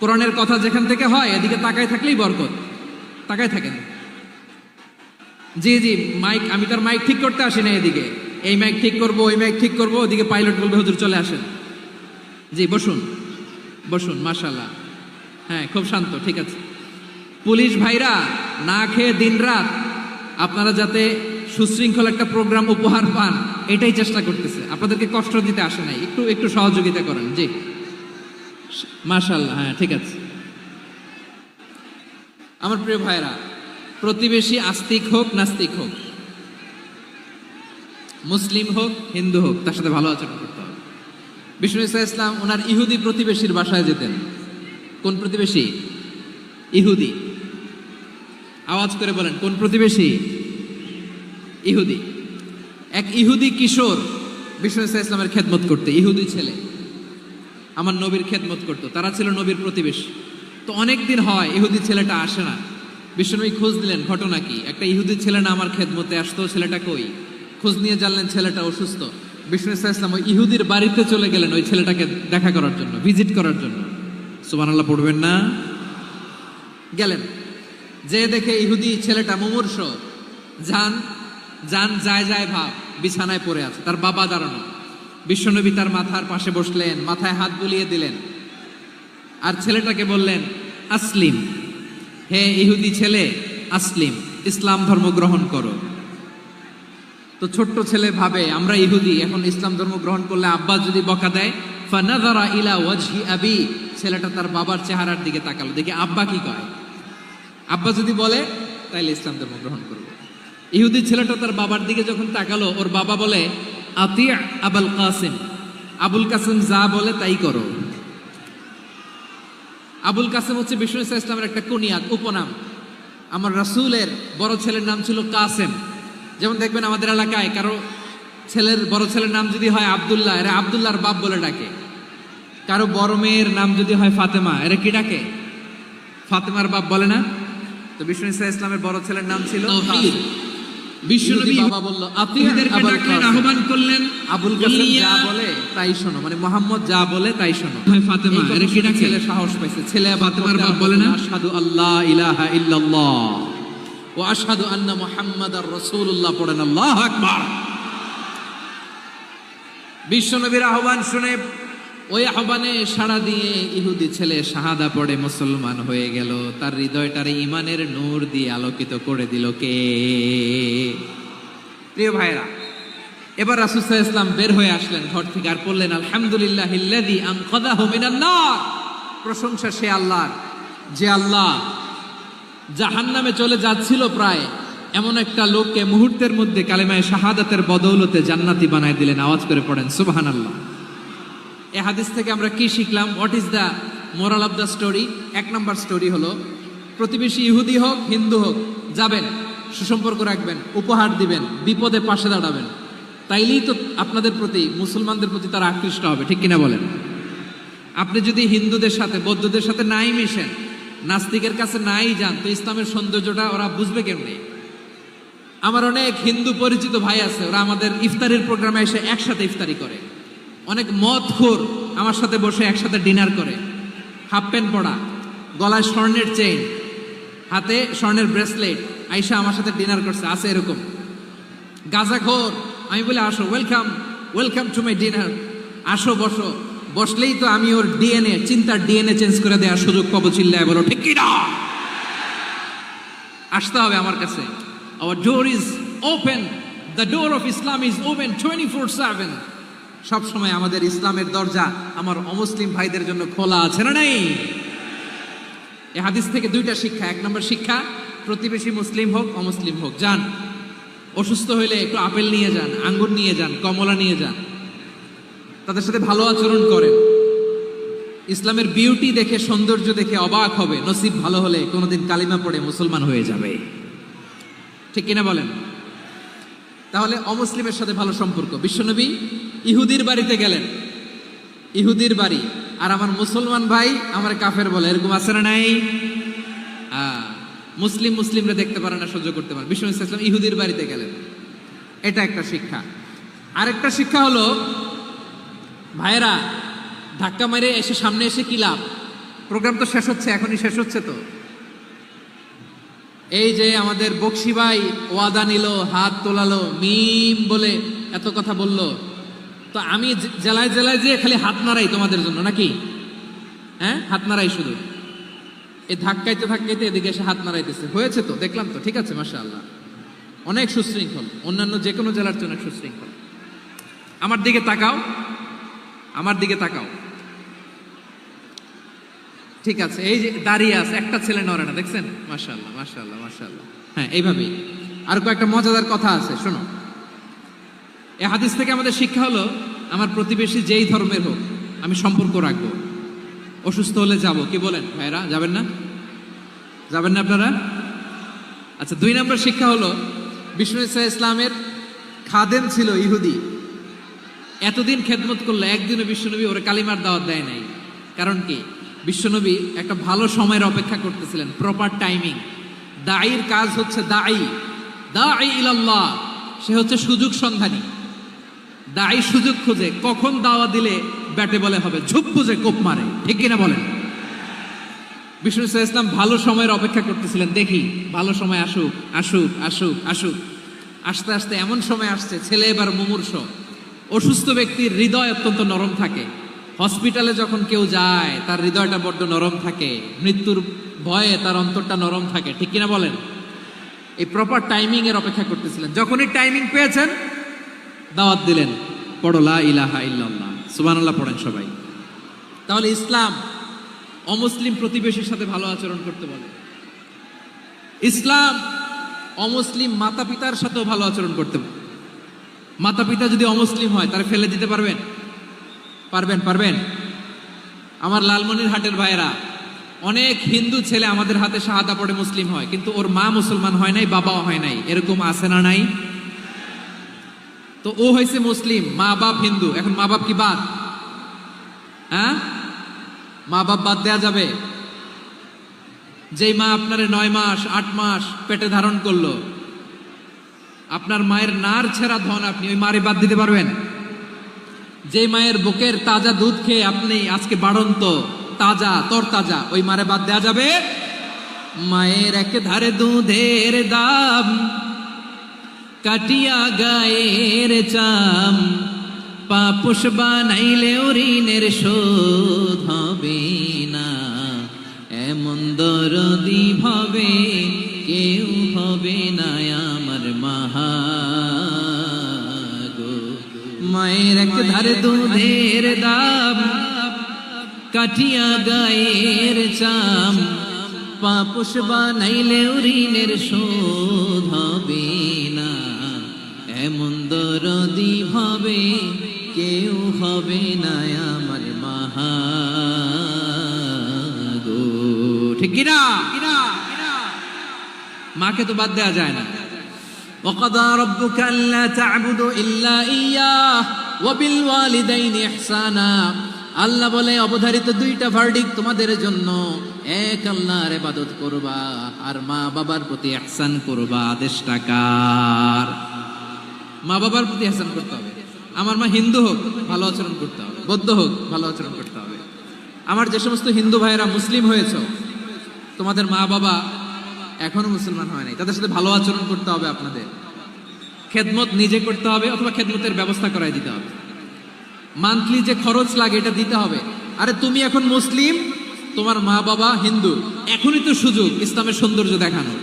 কোরআনের কথা যেখান থেকে হয় এদিকে তাকায় থাকলেই বরকত। তাকায় থাকেন। জি জি, মাইক, আমি তার মাইক ঠিক করতে আসি না এদিকে, এই মাইক ঠিক করব ওই মাইক ঠিক করব, ওদিকে পাইলট বলবে হুজুর চলে আসেন। জি বসুন বসুন, মাশাআল্লাহ, হ্যাঁ খুব শান্ত, ঠিক আছে। পুলিশ ভাইরা না খেয়ে দিনরাত আপনারা যাতে সুশৃঙ্খল একটা প্রোগ্রাম উপহার পান এটাই চেষ্টা করতেছে, আপনাদেরকে কষ্ট দিতে আসে নাই, একটু একটু সহযোগিতা করেন। জি মাশাআল্লাহ, হ্যাঁ ঠিক আছে। আমার প্রিয় ভাইরা, প্রতিবেশী আস্তিক হোক নাস্তিক হোক, মুসলিম হোক হিন্দু হোক, তার সাথে ভালো আচরণ করতে হবে। বিষ্ণু ইসা ইসলাম ওনার ইহুদি প্রতিবেশীর বাসায় যেতেন। কোন প্রতিবেশী? ইহুদি। আওয়াজ করে বলেন, কোন প্রতিবেশী? ইহুদি। এক ইহুদি কিশোর বিষ্ণু ইসা ইসলামের খেদমত করতে, ইহুদি ছেলে আমার নবীর খেদমত করতো, তারা ছিল নবীর প্রতিবেশী। তো অনেক দিন হয় ইহুদি ছেলেটা আসে না। বিষ্ণুনবী খোঁজ দিলেন, ঘটনা কি? একটা ইহুদি ছেলে না আমার খেদমতে আসতো, ছেলেটা কই? খোঁজ নিয়ে জানলেন ছেলেটা অসুস্থ। বিষ্ণু ইসা ইসলাম ওই ইহুদির বাড়িতে চলে গেলেন ওই ছেলেটাকে দেখা করার জন্য, ভিজিট করার জন্য। সুবহানাল্লাহ পড়বেন না? গেলেন, যে দেখে ইহুদি ছেলেটা মুমূর্ষ, যান যান যায় যায় ভাব, বিছানায় পড়ে আছে, তার বাবা দাঁড়ানো। বিশ্বনবী তার মাথার পাশে বসলেন, মাথায় হাত বুলিয়ে দিলেন, আর ছেলেটাকে বললেন আসলিম, হে ইহুদি ছেলে আসলিম, ইসলাম ধর্ম গ্রহণ করো। তো ছোট্ট ছেলে ভাবে আমরা ইহুদি, এখন ইসলাম ধর্ম গ্রহণ করলে আব্বা যদি বকা দেয়, ফানাযারা ইলা ওয়াজহি আবি, ছেলেটা তার বাবার চেহারার দিকে তাকালো, দেখি আব্বা কি কয়। আব্বা যদি বলে তাইলে ইসলাম ধর্ম গ্রহণ করবে। ইহুদি ছেলেটা তার বাবার দিকে যখন তাকালো, ওর বাবা বলে আতি আবুল কাসিম, আবুল কাসিম যা বলে তাই করো। আবুল কাসিম হচ্ছে বিষ্ণু ইসা ইসলামের একটা কুনিয়াত, উপনাম। আমার রাসূলের বড় ছেলের নাম ছিল কাসেম। যেমন দেখবেন আমাদের এলাকায় কারো ছেলের বড় ছেলের নাম যদি হয় আব্দুল্লাহ, এরা আব্দুল্লাহর বাপ বলে ডাকে। কারো বড় মেয়ের নাম যদি হয় ফাতেমা, এরা কি ডাকে? ফাতেমার বাপ বলে না? তো বিষ্ণু ইসা ইসলামের বড় ছেলের নাম ছিল কাসেম। বিশ্বনবী বাবা বলল আতিদেরকে ডাকলেন, আহ্বান করলেন, আবুল কাসেম যা বলে তাই শোনো, মানে মুহাম্মদ যা বলে তাই শোনো। ফাতেমা, এরা কি ডাকে? ছেলে সাহস পাইছে, ছেলে ফাতেমার বাপ বলে না আশহাদু আল্লা ইলাহা ইল্লাল্লাহ ওয়া আশহাদু আন্না মুহাম্মাদার রাসূলুল্লাহ, পড়েন আল্লাহু আকবার। বিশ্বনবীর আহ্বান শুনে ওই আহ্বানে সাড়া দিয়ে ইহুদি ছেলে শাহাদা পড়ে মুসলমান হয়ে গেল। তার হৃদয়টারে ইমানের নূর দিয়ে আলোকিত করে দিল কে? প্রিয় ভাইরা, এবার রাসূল সাল্লাল্লাহু আলাইহি ওয়াসাল্লাম বের হয়ে আসলেন ঘর থেকে, আর বললেন আলহামদুলিল্লাহিল্লাযী আনকাযাহু মিনান নার, প্রশংসা সে আল্লাহর যে আল্লাহ জাহান্নামে চলে যাচ্ছিল প্রায় এমন একটা লোককে মুহূর্তের মধ্যে কালেমায়ে শাহাদাতের বদৌলতে জান্নাতি বানায় দিলেন। আওয়াজ করে পড়েন সুবহানাল্লাহ। এই হাদিস থেকে আমরা কি শিখলাম? What is the moral of the story? এক নাম্বার স্টোরি হলো, প্রতিবেশী ইহুদি হোক হিন্দু হোক, যাবেন, সুসম্পর্ক রাখবেন, উপহার দিবেন, বিপদে পাশে দাঁড়াবেন, তাইলেই তো আপনাদের প্রতি, মুসলমানদের প্রতি তারা আকৃষ্ট হবে, ঠিক কিনা বলেন? আপনি যদি হিন্দুদের সাথে বৌদ্ধদের সাথে নাই মিশেন, নাস্তিকের কাছে নাই যান, তো ইসলামের সৌন্দর্যটা ওরা বুঝবে কেমনে? আমার অনেক হিন্দু পরিচিত ভাই আছে, ওরা আমাদের ইফতারের প্রোগ্রামে এসে একসাথে ইফতারি করে। অনেক মদখোর আমার সাথে বসে একসাথে ডিনার করে, হাফ প্যান্ট পরা, গলায় স্বর্ণের চেইন, হাতে স্বর্ণের ব্রেসলেট, আইসা আমার সাথে ডিনার করছে, আছে এরকম। গাঁজাখোর, আমি বলি আসো, welcome welcome to my dinner, আসো বসো। বসলেই তো আমি ওর ডিএনএ, চিন্তার ডিএনএ চেঞ্জ করে দেওয়ার সুযোগ পাবো, চিল্লায় বলো ঠিক কি না? আসতে হবে আমার কাছে। Our door is open, the door of Islam is open 24/7. সব সময় আমাদের ইসলামের দরজা আমার অমুসলিম ভাইদের জন্য খোলা আছে না নাই? এই হাদিস থেকে দুইটা শিক্ষা। এক নম্বর শিক্ষা, প্রতিবেশী মুসলিম হোক অমুসলিম হোক, যান, অসুস্থ হইলে একটু আপেল নিয়ে যান, আঙ্গুর নিয়ে যান, কমলা নিয়ে যান, তাদের সাথে ভালো আচরণ করেন। ইসলামের বিউটি দেখে, সৌন্দর্য দেখে অবাক হবে, নসিব ভালো হলে কোনোদিন কালিমা পড়ে মুসলমান হয়ে যাবে। ঠিক কিনা বলেন? তাহলে অমুসলিমের সাথে ভালো সম্পর্ক। বিশ্বনবী ইহুদির বাড়িতে গেলেন, ইহুদির বাড়ি, আর আমার মুসলমান ভাই আমার কাফের বলে, এরকম আছে না নাই? মুসলিমরা দেখতে পারে না, সহ্য করতে পারে। বিশ্বনবী সাল্লাল্লাহু আলাইহি ওয়াসাল্লাম ইহুদির বাড়িতে গেলেন, এটা একটা শিক্ষা। আরেকটা শিক্ষা হলো, ভাইয়েরা ধাক্কা মেরে এসে সামনে এসে কি লাভ? প্রোগ্রাম তো শেষ হচ্ছে, এখনই শেষ হচ্ছে। তো এই যে আমাদের বকশি ভাই ওয়াদা নিল, হাত তোলালো, মিম বলে এত কথা বললো, তো আমি জেলায় জেলায় যে খালি হাত নাড়াই তোমাদের জন্য নাকি? হ্যাঁ, হাত নাড়াই শুধু। এই ধাক্কাইতে ধাক্কাইতে এদিকে এসে হাত নাড়াইতেছে, হয়েছে তো, দেখলাম তো, ঠিক আছে, মাশাআল্লাহ, অনেক সুশৃঙ্খল, অন্যান্য যে কোনো জেলার চেয়ে অনেক সুশৃঙ্খল। আমার দিকে তাকাও, আমার দিকে তাকাও, ঠিক আছে। এই যে দাঁড়িয়ে আছে, একটা ছেলে নড়ে না, দেখছেন? মাশাআল্লাহ, মাশাআল্লাহ, মাশাআল্লাহ। হ্যাঁ, এইভাবেই। আর কয়েকটা মজাদার কথা আছে, শোনো। এই হাদিস থেকে আমাদের শিক্ষা হলো, আমার প্রতিবেশী যেই ধর্মের হোক আমি সম্পর্ক রাখবো। অসুস্থ হলে যাব, কি বলেন ভাইরা? যাবেন না? যাবেন না আপনারা? আচ্ছা, 2 নম্বর শিক্ষা হলো, বিষ্ণু ইসলামের খাদেম ছিল ইহুদি, এতদিন খেদমত করলো, একদিনও বিশ্বনবী ওরে কালিমার দাওয়াত দেয় নাই। কারণ কি? বিশ্বনবী একটা ভালো সময়ের অপেক্ষা করতেছিলেন, প্রপার টাইমিং। দাঈর কাজ হচ্ছে দাঈ ইলাল্লাহ, সে হচ্ছে সুযোগ সন্ধানী। দাঈ সুযোগ খুঁজে, কখন দাওয়া দিলে ব্যাটে বলে হবে, ঝুপ বুঝে কোপ মারে, ঠিক কিনা বলেন? বিষ্ণু ইসলাম ভালো সময়ের অপেক্ষা করতেছিলেন, দেখি ভালো সময় আসুক আসুক আসুক আসুক। আস্তে আস্তে এমন সময় আসছে, ছেলে এবার মুমূর্ষ। অসুস্থ ব্যক্তির হৃদয় অত্যন্ত নরম থাকে। হসপিটালে যখন কেউ যায় তার হৃদয়টা বড্ড নরম থাকে, মৃত্যুর ভয়ে তার অন্তরটা নরম থাকে, ঠিক কিনা বলেন? এই প্রপার টাইমিং এর অপেক্ষা করতেছিলেন। যখনই টাইমিং পেয়েছেন, দাওয়াত দিলেন, পড়ো লা ইলাহা ইল্লাল্লাহ, সুবহানাল্লাহ পড়েন সবাই। তাহলে ইসলাম অমুসলিম প্রতিবেশীর সাথে ভালো আচরণ করতে বলে। ইসলাম অমুসলিম মাতা পিতার সাথেও ভালো আচরণ করতে বলে। মাতা পিতা যদি অমুসলিম হয়, তারা ফেলে দিতে পারবেন? পারবেন? আমার লালমনিরহাটের ভাইয়েরা, অনেক হিন্দু ছেলে আমাদের হাতে শাহাদা পড়ে মুসলিম হয়, কিন্তু ওর মা মুসলমান হয় নাই, বাবাও হয় নাই। এরকম আছে না নাই? তো ও হয়েছে মুসলিম, মা বাপ হিন্দু, এখন মা বাপ কি বাদ? হ্যাঁ, মা বাপ বাদ দেয়া যাবে? যেই মা আপনারে 9 মাস 8 মাস পেটে ধারণ করলো, আপনার মায়ের নার ছেঁড়া ধন, আপনি ওই মারে বাদ দিতে পারবেন? যে মায়ের বুকের তাজা দুধ খেয়ে আপনি আজকে বাড়ন্ত তাজা তরতাজা, ওই মারে বাদ দেয়া যাবে? মায়ের এক ধারে দুধের দাম, কাটিয়া গায়ের চাম, পাপুষ বানাইলে ঋণের শোধ হবে না। এমন দরদি ভাবে কেউ হবে না আমার মাহা গো। মায়ের এক ধারে দুধের দাম, কাটিয়া গায়ের চাম, পাপুষ বানাইলে ঋণের শোধ হবে না। এমন দরদি ভাবে কেউ হবে না আমার মাহা গো, ঠিক কিনা? মাকে তো বাদ দেওয়া যায় না। وقضى ربك ألا تعبدوا إلا إياه وبالوالدين إحسانا। আল্লাহ বলে, অবধারিত 2টা ভার্ডিক্ট তোমাদের জন্য, এক আল্লাহর ইবাদত করবা আর মা বাবার প্রতি ইহসান করবা। আদেশটা কার? মা বাবার প্রতি ইহসান করতে হবে। আমার মা হিন্দু হোক, ভালো আচরণ করতে হবে, বৌদ্ধ হোক, ভালো আচরণ করতে হবে। আমার যে সমস্ত হিন্দু ভাইয়েরা মুসলিম হয়েছে, তোমাদের মা বাবা এখনো মুসলমান হয় নাই, তাদের সাথে ভালো আচরণ করতে হবে। আপনাদের খেদমত নিজে করতে হবে, অথবা খেদমতের ব্যবস্থা করাই দিতে হবে। মান্থলি যে খরচ লাগে এটা দিতে হবে। আরে তুমি এখন মুসলিম, তোমার মা বাবা হিন্দু, এখনই তো সুযোগ ইসলামের সৌন্দর্য দেখানো।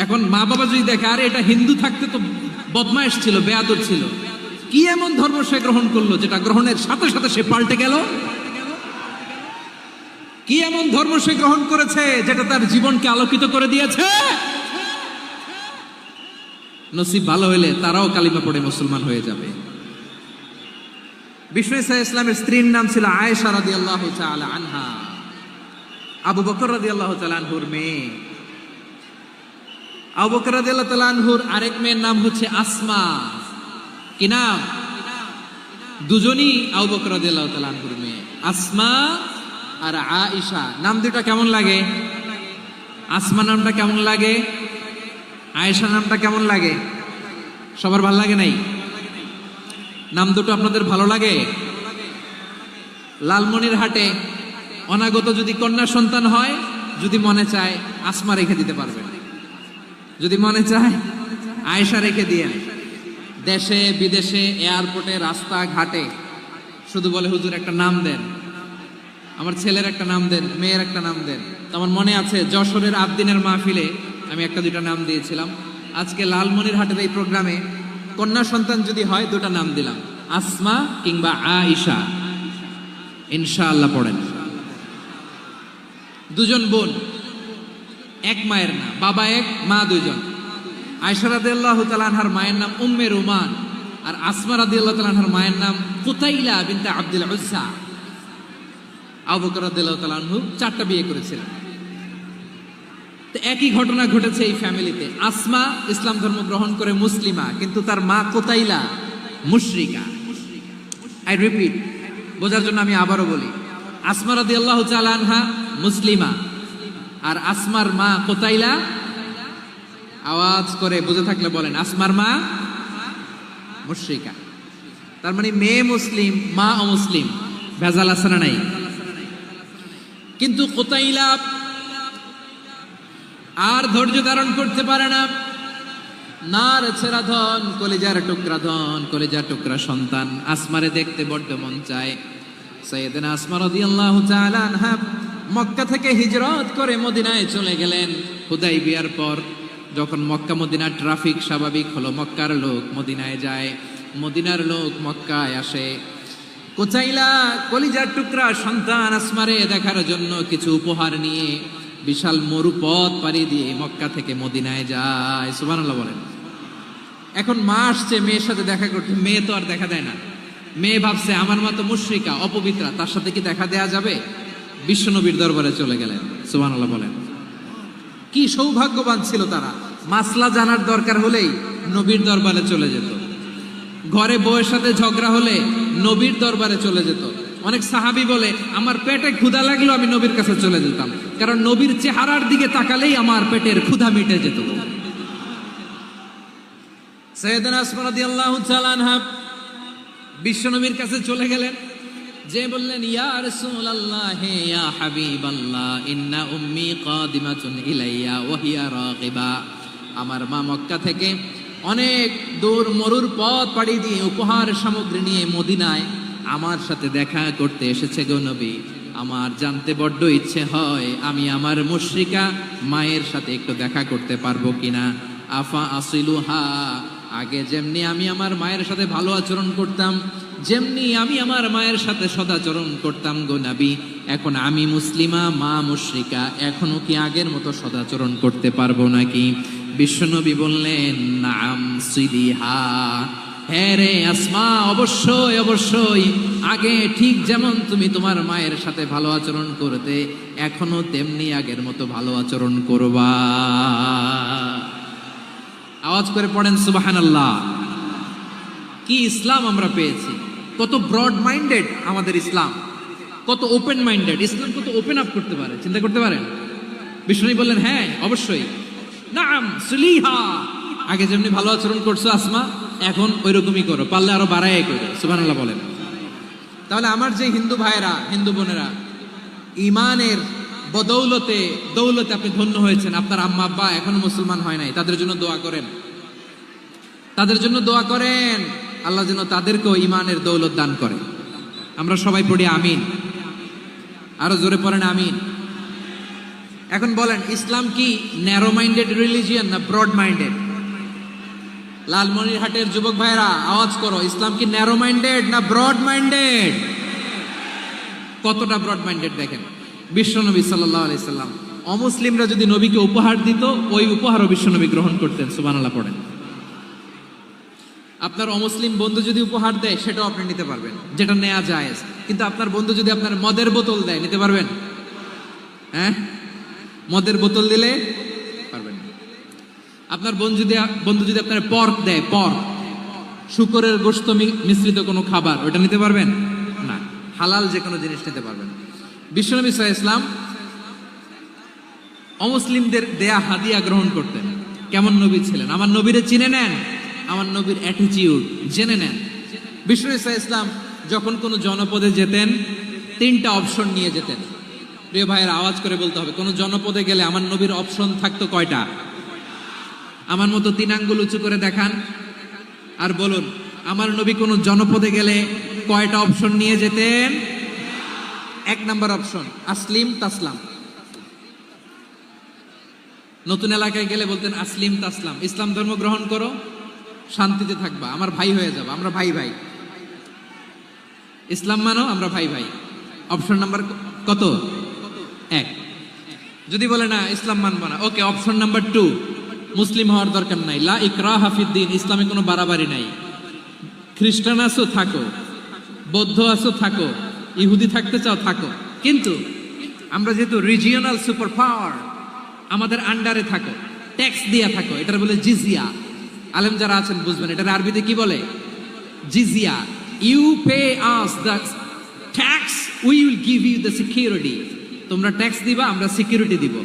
এখন মা বাবা যদি দেখে, আরে এটা হিন্দু থাকতে তো বদমাইশ ছিল, বেয়াদব ছিল, কি এমন ধর্ম সে গ্রহণ করলো যেটা গ্রহণের সাথে সাথে সে পাল্টে গেল? কি এমন ধর্ম সে গ্রহণ করেছে যেটা তার জীবনকে আলোকিত করে দিয়েছে? নসিব ভালো হইলে তারাও কালিমা পড়ে মুসলমান হয়ে যাবে। বিষ্ণু ইসা ইসলামের স্ত্রীর নাম ছিল আয়েশা রাদিয়াল্লাহু তাআলা আনহা, আবু বকর রাদিয়াল্লাহু তাআলা আনহুর মেয়ে। আবু বকর রাদিয়াল্লাহু তাআলা আনহুর আরেক মেয়ের নাম হচ্ছে আসমা। কি নাম? দুজনই আবু বকর রাদিয়াল্লাহু তাআলা আনহুর মেয়ে, আসমা আর আয়েশা। নাম দুটো কেমন লাগে? আসমা নামটা কেমন লাগে? আয়েশা নামটা কেমন লাগে? সবার ভালো লাগে নাই? নাম দুটো আপনাদের ভালো লাগে? লালমনিরহাটে অনাগত যদি কন্যা সন্তান হয়, যদি মনে চায় আসমা রেখে দিতে পারবেন, যদি মনে চায় আয়েশা রেখে দিয়েন। দেশে বিদেশে এয়ারপোর্টে রাস্তা ঘাটে শুধু বলে হুজুর একটা নাম দেন, আমার ছেলের একটা নাম দেন, মেয়ের একটা নাম দেন। তো আমার মনে আছে যশোরের আবদিনের মাহফিলে আমি একটা দুইটা নাম দিয়েছিলাম। আজকে লালমনিরহাটের এই প্রোগ্রামে কন্যা সন্তান যদি হয় দুটা নাম দিলাম, আসমা কিংবা আয়েশা। ইনশাআল্লাহ পড়েন। দুজন বোন, এক মায়ের না, বাবা এক মা দুইজন। আয়েশা রাদিয়াল্লাহু তাআলা আনহার মায়ের নাম উম্মে রুমান, আর আসমা রাদিয়াল্লাহু তাআলা আনহার মায়ের নাম কুতাইলা বিনতে আব্দুল উজ্জা। আবু বকর রাদিয়াল্লাহু তাআলা আনহু 4টা বিয়ে করেছিলেন। তো একই ঘটনা ঘটেছে এই ফ্যামিলিতে। আসমা ইসলাম ধর্ম গ্রহণ করে মুসলিমা, কিন্তু তার মা কুতাইলা মুশরিকা। আই রিপিট, বোঝার জন্য আমি আবারও বলি, আসমা রাদিয়াল্লাহু তাআলা আনহা মুসলিমা, আর আসমার মা কুতাইলা, আওয়াজ করে বুঝে থাকলে বলেন, আসমার মা মুশরিকা। তার মানে মেয়ে মুসলিম, মা অমুসলিম। ভেজাল আছে না নাই? কিন্তু কুতাইলা আর ধৈর্য ধারণ করতে পারে না। নার ছেড়া ধন, কলিজার টুকরা ধন, কলিজার টুকরা সন্তান আসমারে দেখতে বড্ড মন চায়। সাইয়েদনা আসমা রাদিয়াল্লাহু তাআলা আনহা মক্কা থেকে হিজরত করে মদিনায় চলে গেলেন। হুদাইবিয়ার পর যখন মক্কা মদিনার ট্রাফিক স্বাভাবিক হলো, মক্কার লোক মদিনায় যায়, মদিনার লোক মক্কায় আসে। কুতাইলা কলিজার টুকরা সন্তান আসমারে দেখার জন্য কিছু উপহার নিয়ে বিশাল মরুপথ পাড়ি দিয়ে মক্কা থেকে মদিনায় যায়। সুবহানাল্লাহ বলেন। এখন মা আসছে মেয়ের সাথে দেখা করতে, মেয়ে তো আর দেখা দেয় না। মেয়ে ভাবছে আমার মা তো মুশরিকা, অপবিত্রা, তার সাথে কি দেখা দেয়া যাবে? বিশ্বনবীর দরবারে চলে গেলেন। সুবহানাল্লাহ বলেন। কি সৌভাগ্যবান ছিল তারা, মাসলা জানার দরকার হলেই নবীর দরবারে চলে যেত। ঘরে বউয়ের সাথে ঝগড়া হলে নবীর দরবারে চলে যেত। অনেক সাহাবী বলে আমার পেটে ক্ষুধা লাগলো আমি নবীর কাছে চলে যেতাম, কারণ নবীর চেহারার দিকে তাকালেই আমার পেটের ক্ষুধা মিটে যেত। সাইয়েদনা আসমা রাদিয়াল্লাহু তাআলা আনহা বিশ্বনবীর কাছে চলে গেলেন, যে বললেন ইয়া রাসূলুল্লাহ ইয়া হাবিবাল্লাহ ইন্না উম্মি কাদিমাতুন ইলাইয়া ওয়া হিয়া রাগিবা। আমার মা মক্কা থেকে অনেক দূর মরুর পথ পাড়ি দিয়ে উপহার সামগ্রী নিয়ে মদিনায় আমার সাথে দেখা করতে এসেছে গো নবী। আমার জানতে বড্ড ইচ্ছে হয় আমি আমার মুশরিকা মায়ের সাথে একটু দেখা করতে পারবো কিনা। আফা আসিলুহা, আগে যেমনি আমি আমার মায়ের সাথে ভালো আচরণ করতাম, যেমনি আমি আমার মায়ের সাথে সদাচরণ করতাম গো নবী, এখন আমি মুসলিমা মা মুশরিকা, এখনো কি আগের মতো সদাচরণ করতে পারবো নাকি? বিশ্বনবী বললেন নাম সিলিহা, হ্যাঁ রে আসমা, অবশ্যই অবশ্যই, আগে ঠিক যেমন তুমি তোমার মায়ের সাথে ভালো আচরণ করতে, এখনো তেমনি আগের মতো ভালো আচরণ করবা। আওয়াজ করে পড়েন সুবহানাল্লাহ। কি ইসলাম আমরা পেয়েছি! কত ব্রড মাইন্ডেড আমাদের ইসলাম, কত ওপেন মাইন্ডেড ইসলাম, কত ওপেন আপ করতে পারে, চিন্তা করতে পারেন। বিষ্ণু বললেন হ্যাঁ অবশ্যই, নাম সুলিহা, আগে যেমনি ভালো আচরণ করছো আসমা, এখন ওই রকমই করো, পারলে আরো বাড়াই করো। সুবহানাল্লাহ বলেন। তাহলে আমার যে হিন্দু ভাইয়েরা, হিন্দু বোনেরা, ইমানের বদৌলতে দৌলতে আপনি ধন্য হয়েছেন, আপনার আম্মা আব্বা এখনো মুসলমান হয় নাই, তাদের জন্য দোয়া করেন, তাদের জন্য দোয়া করেন, আল্লাহ যেন তাদেরকেও ইমানের দৌলত দান করে। আমরা সবাই পড়ি আমিন, আরো জোরে পড়েন আমিন। এখন বলেন ইসলাম কি ন্যারো মাইন্ডেড রিলিজিয়ান না ব্রড মাইন্ডেড? লালমনিরহাটের যুবক ভাইরা আওয়াজ করো, ইসলাম কি ন্যারো মাইন্ডেড না ব্রড মাইন্ডেড? কতটা ব্রড মাইন্ডেড দেখেন। বিশ্বনবী সাল্লাল্লাহু আলাইহি সাল্লাম অমুসলিমরা যদি নবীকে উপহার দিত, ওই উপহারও বিশ্বনবী গ্রহণ করতেন। সুবহানাল্লাহ পড়েন। আপনার অমুসলিম বন্ধু যদি উপহার দেয় সেটাও আপনি নিতে পারবেন, যেটা নেওয়া যায়। কিন্তু আপনার বন্ধু যদি আপনার মদের বোতল দেয়, নিতে পারবেন? হ্যাঁ, মদের বোতল দিলে পারবেন না। আপনার বন্ধু যদি আপনার পর্ক দেয়, পর্ক, শুকরের গোশত মিশ্রিত কোনো খাবার, ওটা নিতে পারবেন না। হালাল যে কোনো জিনিস নিতে পারবেন। বিশ্বনবী সাল্লাল্লাহু আলাইহি ওয়াসাল্লাম অমুসলিমদের দেয়া হাদিয়া গ্রহণ করতেন। কেমন নবী ছিলেন? আমার নবীরে চিনে নেন, আমার নবীর অ্যাটিটিউড জেনে নেন। বিশ্বনবী সাল্লাল্লাহু আলাইহি ওয়াসাল্লাম যখন কোনো জনপদে যেতেন, 3টা অপশন নিয়ে যেতেন। প্রিয় ভাইয়ের, আওয়াজ করে বলতে হবে, কোনো জনপদে গেলে আমার নবীর অপশন থাকতো কয়টা? আমার মতো 3 আঙ্গুল উঁচু করে দেখান আর বলুন, আমার নবী কোনো জনপদে গেলে কয়টা অপশন নিয়ে যেতেন? 1 নাম্বার অপশন আসলিম তাসলাম। নতুন এলাকায় গেলে বলতেন আসলিম তাসলাম, ইসলাম ধর্ম গ্রহণ করো, শান্তিতে থাকবা, আমার ভাই হয়ে যাবে, আমরা ভাই ভাই। ইসলাম মানো, আমরা ভাই ভাই। অপশন নাম্বার কত? 1। যদি বলে না ইসলাম মানবো না, ওকে, অপশন নাম্বার 2, মুসলিম হওয়ার দরকার নাই, লা ইকরাহা ফিদ্দিন, ইসলামে কোনো বাড়াবাড়ি নাই। খ্রিস্টান আছো থাকো, বৌদ্ধ আছো থাকো, ইহুদি থাকতে চাও থাকো, কিন্তু আমরা যেহেতু রিজিওনাল সুপার পাওয়ার, আমাদের আন্ডারে থাকো, ট্যাক্স দিয়া থাকো, এটার বলে জিজিয়া। আলেম যারা আছেন বুঝবেন, এটার আরবিতে কি বলে? জিজিয়া। You pay us the tax, we will give you the security. তোমরা ট্যাক্স দিবা, আমরা সিকিউরিটি দিব,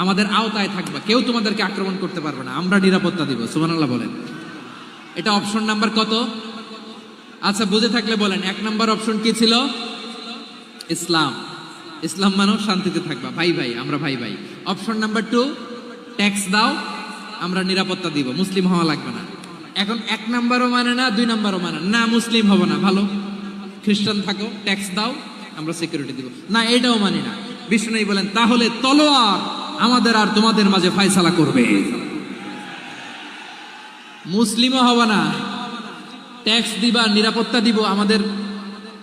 আমাদের আওতায় থাকবা, কেউ তোমাদেরকে আক্রমণ করতে পারবে না, আমরা নিরাপত্তা দিব। সুবহানাল্লাহ বলেন। এটা অপশন নাম্বার কত? আচ্ছা, বুঝে থাকলে বলেন, 1 নাম্বার অপশন কি ছিল? ইসলাম। ইসলাম মানো, শান্তিতে থাকবা, ভাই ভাই, আমরা ভাই ভাই। অপশন নাম্বার 2, ট্যাক্স দাও, আমরা নিরাপত্তা দিব, মুসলিম হওয়া লাগবে না। এখন 1 নাম্বারও মানে না, 2 নাম্বারও মানে না, মুসলিম হবো না, ভালো, খ্রিস্টান থাকো, ট্যাক্স দাও, আমরা সিকিউরিটি দিব না, এটাও মানি না। বিষ্ণু বলেন, তাহলে তলোয়ার আমাদের আর তোমাদের মাঝে ফয়সালা করবে। মুসলিমও হবো না, ট্যাক্স দিবা, নিরাপত্তা দিব,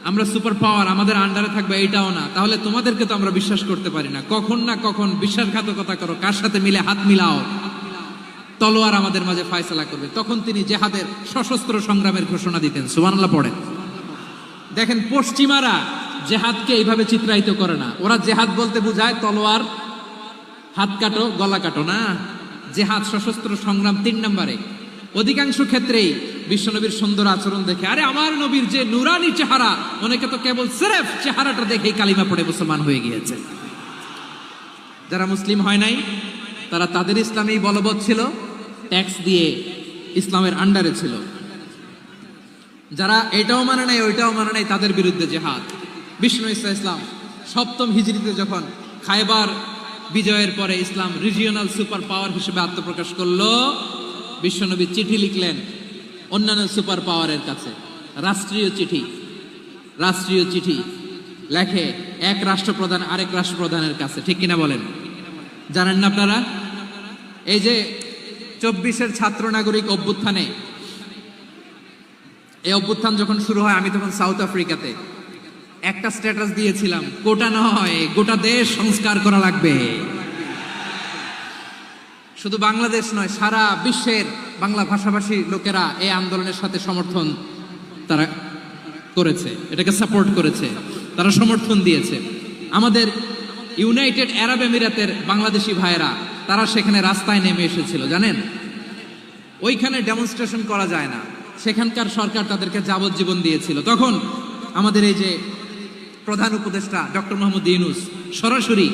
আমরা সুপার পাওয়ার, আমাদের আন্ডারে থাকবে, এটাও না। তাহলে তোমাদেরকে তো আমরা বিশ্বাস করতে পারি না, কখন না কখন বিশ্বাসঘাতকতা করো, কার সাথে মিলে হাত মিলাও, তলোয়ার আমাদের মাঝে ফয়সালা করবে। তখন তিনি জেহাদের সশস্ত্র সংগ্রামের ঘোষণা দিতেন। সুবহানাল্লাহ পড়েন। দেখেন, পশ্চিমারা জেহাদকে এইভাবে চিত্রায়িত করে না। ওরা জেহাদ বলতে বোঝায় তলোয়ার, হাত কাটো, গলা কাটো, না। জেহাদ সশস্ত্র সংগ্রাম 3 নম্বরে। অধিকাংশ ক্ষেত্রেই বিশ্বনবীর সুন্দর আচরণ দেখে, আরে আমার নবীর যে নুরানি চেহারা, অনেকে তো কেবল সিরেফ চেহারাটা দেখেই কালিমা পড়ে মুসলমান হয়ে গিয়েছে। যারা মুসলিম হয় নাই, তারা তাদের ইসলামেই বলবৎ ছিল, ট্যাক্স দিয়ে ইসলামের আন্ডারে ছিল। যারা এটাও মানে নাই, ওইটাও মানে নাই, তাদের বিরুদ্ধে জেহাদ। বিষ্ণু ইসলাম 7ম হিজরিতে যখন খায়বার বিজয়ের পরে ইসলাম রিজিওনাল সুপার পাওয়ার হিসেবে আত্মপ্রকাশ করলো, বিশ্বনবী চিঠি লিখলেন অন্যান্য সুপার পাওয়ারের কাছে, রাষ্ট্রীয় চিঠি লেখে এক রাষ্ট্রপ্রধান আরেক রাষ্ট্রপ্রধানের কাছে। ঠিক কিনা বলেন? জানেন না আপনারা? এই যে 24-এর ছাত্র নাগরিক অভ্যুত্থানে, এই অভ্যুত্থান যখন শুরু হয়, আমি তখন সাউথ আফ্রিকাতে একটা স্ট্যাটাস দিয়েছিলাম, কোটা নয়, গোটা দেশ সংস্কার করা লাগবে। শুধু বাংলাদেশ নয়, সারা বিশ্বের বাংলা ভাষাভাষী লোকেরা এই আন্দোলনের সাথে সমর্থন তারা করেছে, এটাকে সাপোর্ট করেছে, তারা সমর্থন দিয়েছে। আমাদের ইউনাইটেড আরব আমিরাতের বাংলাদেশি ভাইয়েরা, তারা সেখানে রাস্তায় নেমে এসেছিল, জানেন? ওইখানে ডেমনস্ট্রেশন করা যায় না, সেখানকার সরকার তাদেরকে যাবজ্জীবন দিয়েছিল। তখন আমাদের এই যে প্রধান উপদেষ্টা ডক্টর মোহাম্মদ ইউনূস সরাসরি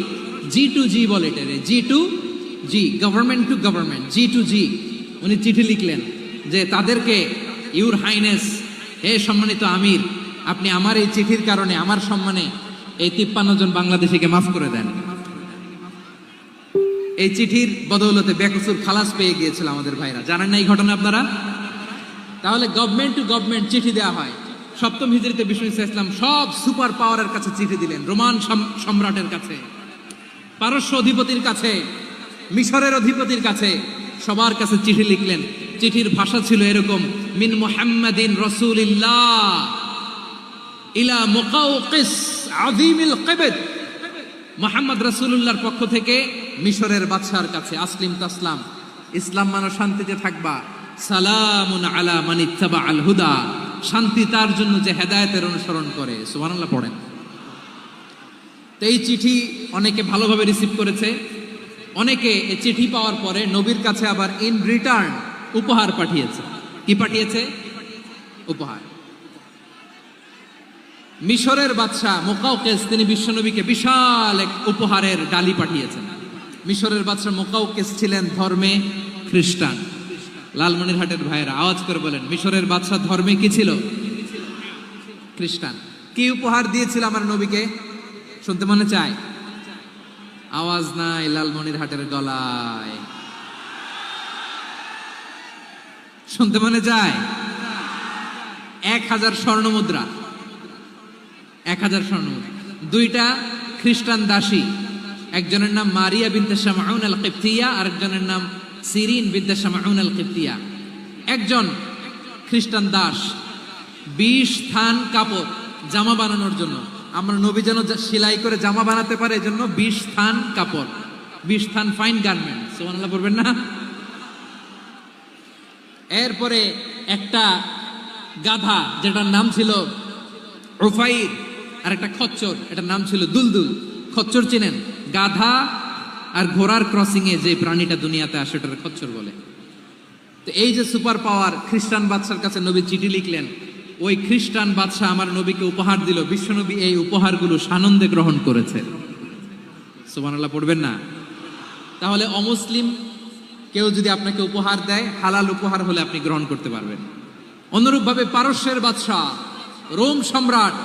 G2G বলে, এটারে G2G, government to government, G2G, উনি চিঠি লিখলেন যে তাদেরকে, ইউর হাইনেস, হে সম্মানিত আমির, আপনি আমার এই চিঠির কারণে আমার সম্মানে এই 53 জন বাংলাদেশিকে মাফ করে দেন। এই চিঠির বদৌলতে বেকসুর খালাস পেয়ে গিয়েছিল আমাদের ভাইরা। জানেন না এই ঘটনা আপনারা? তাহলে গভর্নমেন্ট টু গভর্নমেন্ট চিঠি দেওয়া হয়। 7ম হিজরিতে বিষ্ণু ইসলাম সব সুপার পাওয়ারের কাছে চিঠি দিলেন, রোমান সম্রাটের কাছে, পারস্য অধিপতির কাছে, মিশরের অধিপতির কাছে, সবার কাছে চিঠি লিখলেন। চিঠির ভাষা ছিল এরকম, মিন মুহাম্মাদিন রাসূলিল্লাহ ইলা মুকাওকিস আযীমিল কিবত, মুহাম্মদ রাসূলুল্লাহর পক্ষ থেকে মিশরের বাদশার কাছে, আসলিম তাসলাম, ইসলাম মানো, শান্তিতে থাকবা, সালামুন আলা মান ইত্তাবা আল হুদা, শান্তি তার জন্য যে হেদায়েতের অনুসরণ করে। সুবহানাল্লাহ পড়েন। তো এই চিঠি অনেকে ভালোভাবে রিসিভ করেছে, অনেকে এই চিঠি পাওয়ার পরে নবীর কাছে আবার ইন রিটার্ন উপহার পাঠিয়েছে। কি পাঠিয়েছে? উপহার। মিশরের বাদশাহ মুকাউকেস তিনি বিশ্বনবীকে বিশাল এক উপহারের ডালি পাঠিয়েছেন। মিশরের বাদশাহ মুকাউকেস ছিলেন ধর্মে খ্রিস্টান। লালমনিরহাটের ভাইয়েরা আওয়াজ করে বলেন, মিশরের বাদশাহ ধর্মে কি ছিল? খ্রিস্টান। কি উপহার দিয়েছিল আমার নবীকে? শুনতে মনে চায়? আওয়াজ নাই লালমনিরহাটের গলায়, শুনতে মনে যায়? 1000 স্বর্ণ মুদ্রা, 1000 স্বর্ণ মুদ্রা। 2টা খ্রিস্টান দাসী, একজনের নাম মারিয়া বিনতে শামাউন আল কিবতিয়া, আরেকজনের নাম সিরিন বিনতে শামাউন আল কিবতিয়া। একজন খ্রিস্টান দাস 20 থান কাপড় জামা বানানোর জন্য, আমরা নবী যেন সেলাই করে জামা বানাতে পারে এজন্য 20 থান কাপড়, 20 থান ফাইন গার্মেন্ট। সুবহানাল্লাহ পড়বেন না? এরপরে একটা গাধা যেটার নাম ছিল উফাইর, আর একটা খচ্চর, এটার নাম ছিল দুলদুল। খচ্চর চিনেন? গাধা আর ঘোড়ার ক্রসিং এ যে প্রাণীটা দুনিয়াতে আসে ওটার খচ্চর বলে। তো এই যে সুপার পাওয়ার, খ্রিস্টান বাদশার কাছে নবী চিঠি লিখলেন, ওই খ্রিস্টান বাদশা আমার নবীকে উপহার দিল। বিশ্বনবী এই উপহারগুলো সানন্দে গ্রহণ করেছে। সুবহানাল্লাহ পড়বেন না? তাহলে অমুসলিম কেউ যদি আপনাকে উপহার দেয়, হালাল উপহার হলে আপনি গ্রহণ করতে পারবেন। অনুরূপভাবে পারস্যের বাদশাহ, রোম সম্রাট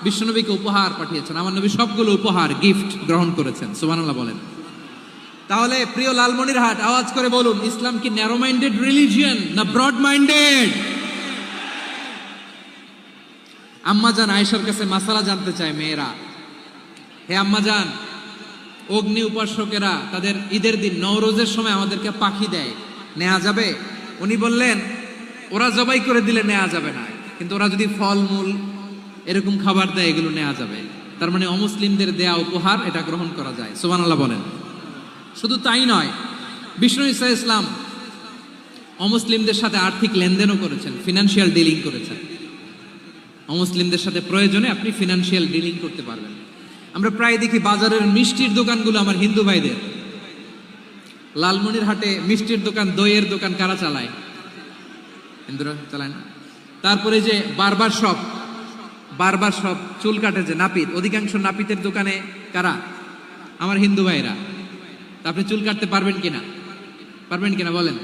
বিশ্বনবীকে উপহার পাঠিয়েছেন। আমার নবী সবগুলো উপহার, গিফট গ্রহণ করেছেন। সুবহানাল্লাহ বলেন। তাহলে প্রিয় লালমনিরহাট আওয়াজ করে বলুন, ইসলাম কি ন্যারো মাইন্ডেড রিলিজিয়ন না ব্রড মাইন্ডেড? আম্মাজান আয়েশার কাছে মাসালা জানতে চায় মেয়েরা, হে আম্মাজান, অগ্নি উপাসকেরা তাদের ঈদের দিন নওরোজের সময় আমাদেরকে পাখি দেয়, নেওয়া যাবে? উনি বললেন, ওরা জবাই করে দিলে নেওয়া যাবে না, কিন্তু ওরা যদি ফলমূল এরকম খাবার দেয় এগুলো নেওয়া যাবে। তার মানে অমুসলিমদের দেয়া উপহার এটা গ্রহণ করা যায়। সুবহানাল্লাহ বলেন। শুধু তাই নয়, বিষ্ণু ঈসা ইসলাম অমুসলিমদের সাথে আর্থিক লেনদেনও করেছেন, ফিনান্সিয়াল ডিলিং করেছেন। অমুসলিমদের সাথে প্রয়োজনে আপনি ফিনান্সিয়াল ডিলিং করতে পারবেন। আমরা প্রায় দেখি বাজারের মিষ্টির দোকানগুলো আমার হিন্দু ভাইদের। লালমনিরহাটে মিষ্টির দোকান, দইয়ের দোকান কারা চালায়? হিন্দুরা চালায় না। তারপরে যে বারবার শপ, চুল কাটে যে নাপিত, অধিকাংশ নাপিতের দোকানে কারা? আমার হিন্দু ভাইরা। তা আপনি চুল কাটতে পারবেন কিনা? পারবেন কিনা বলেন?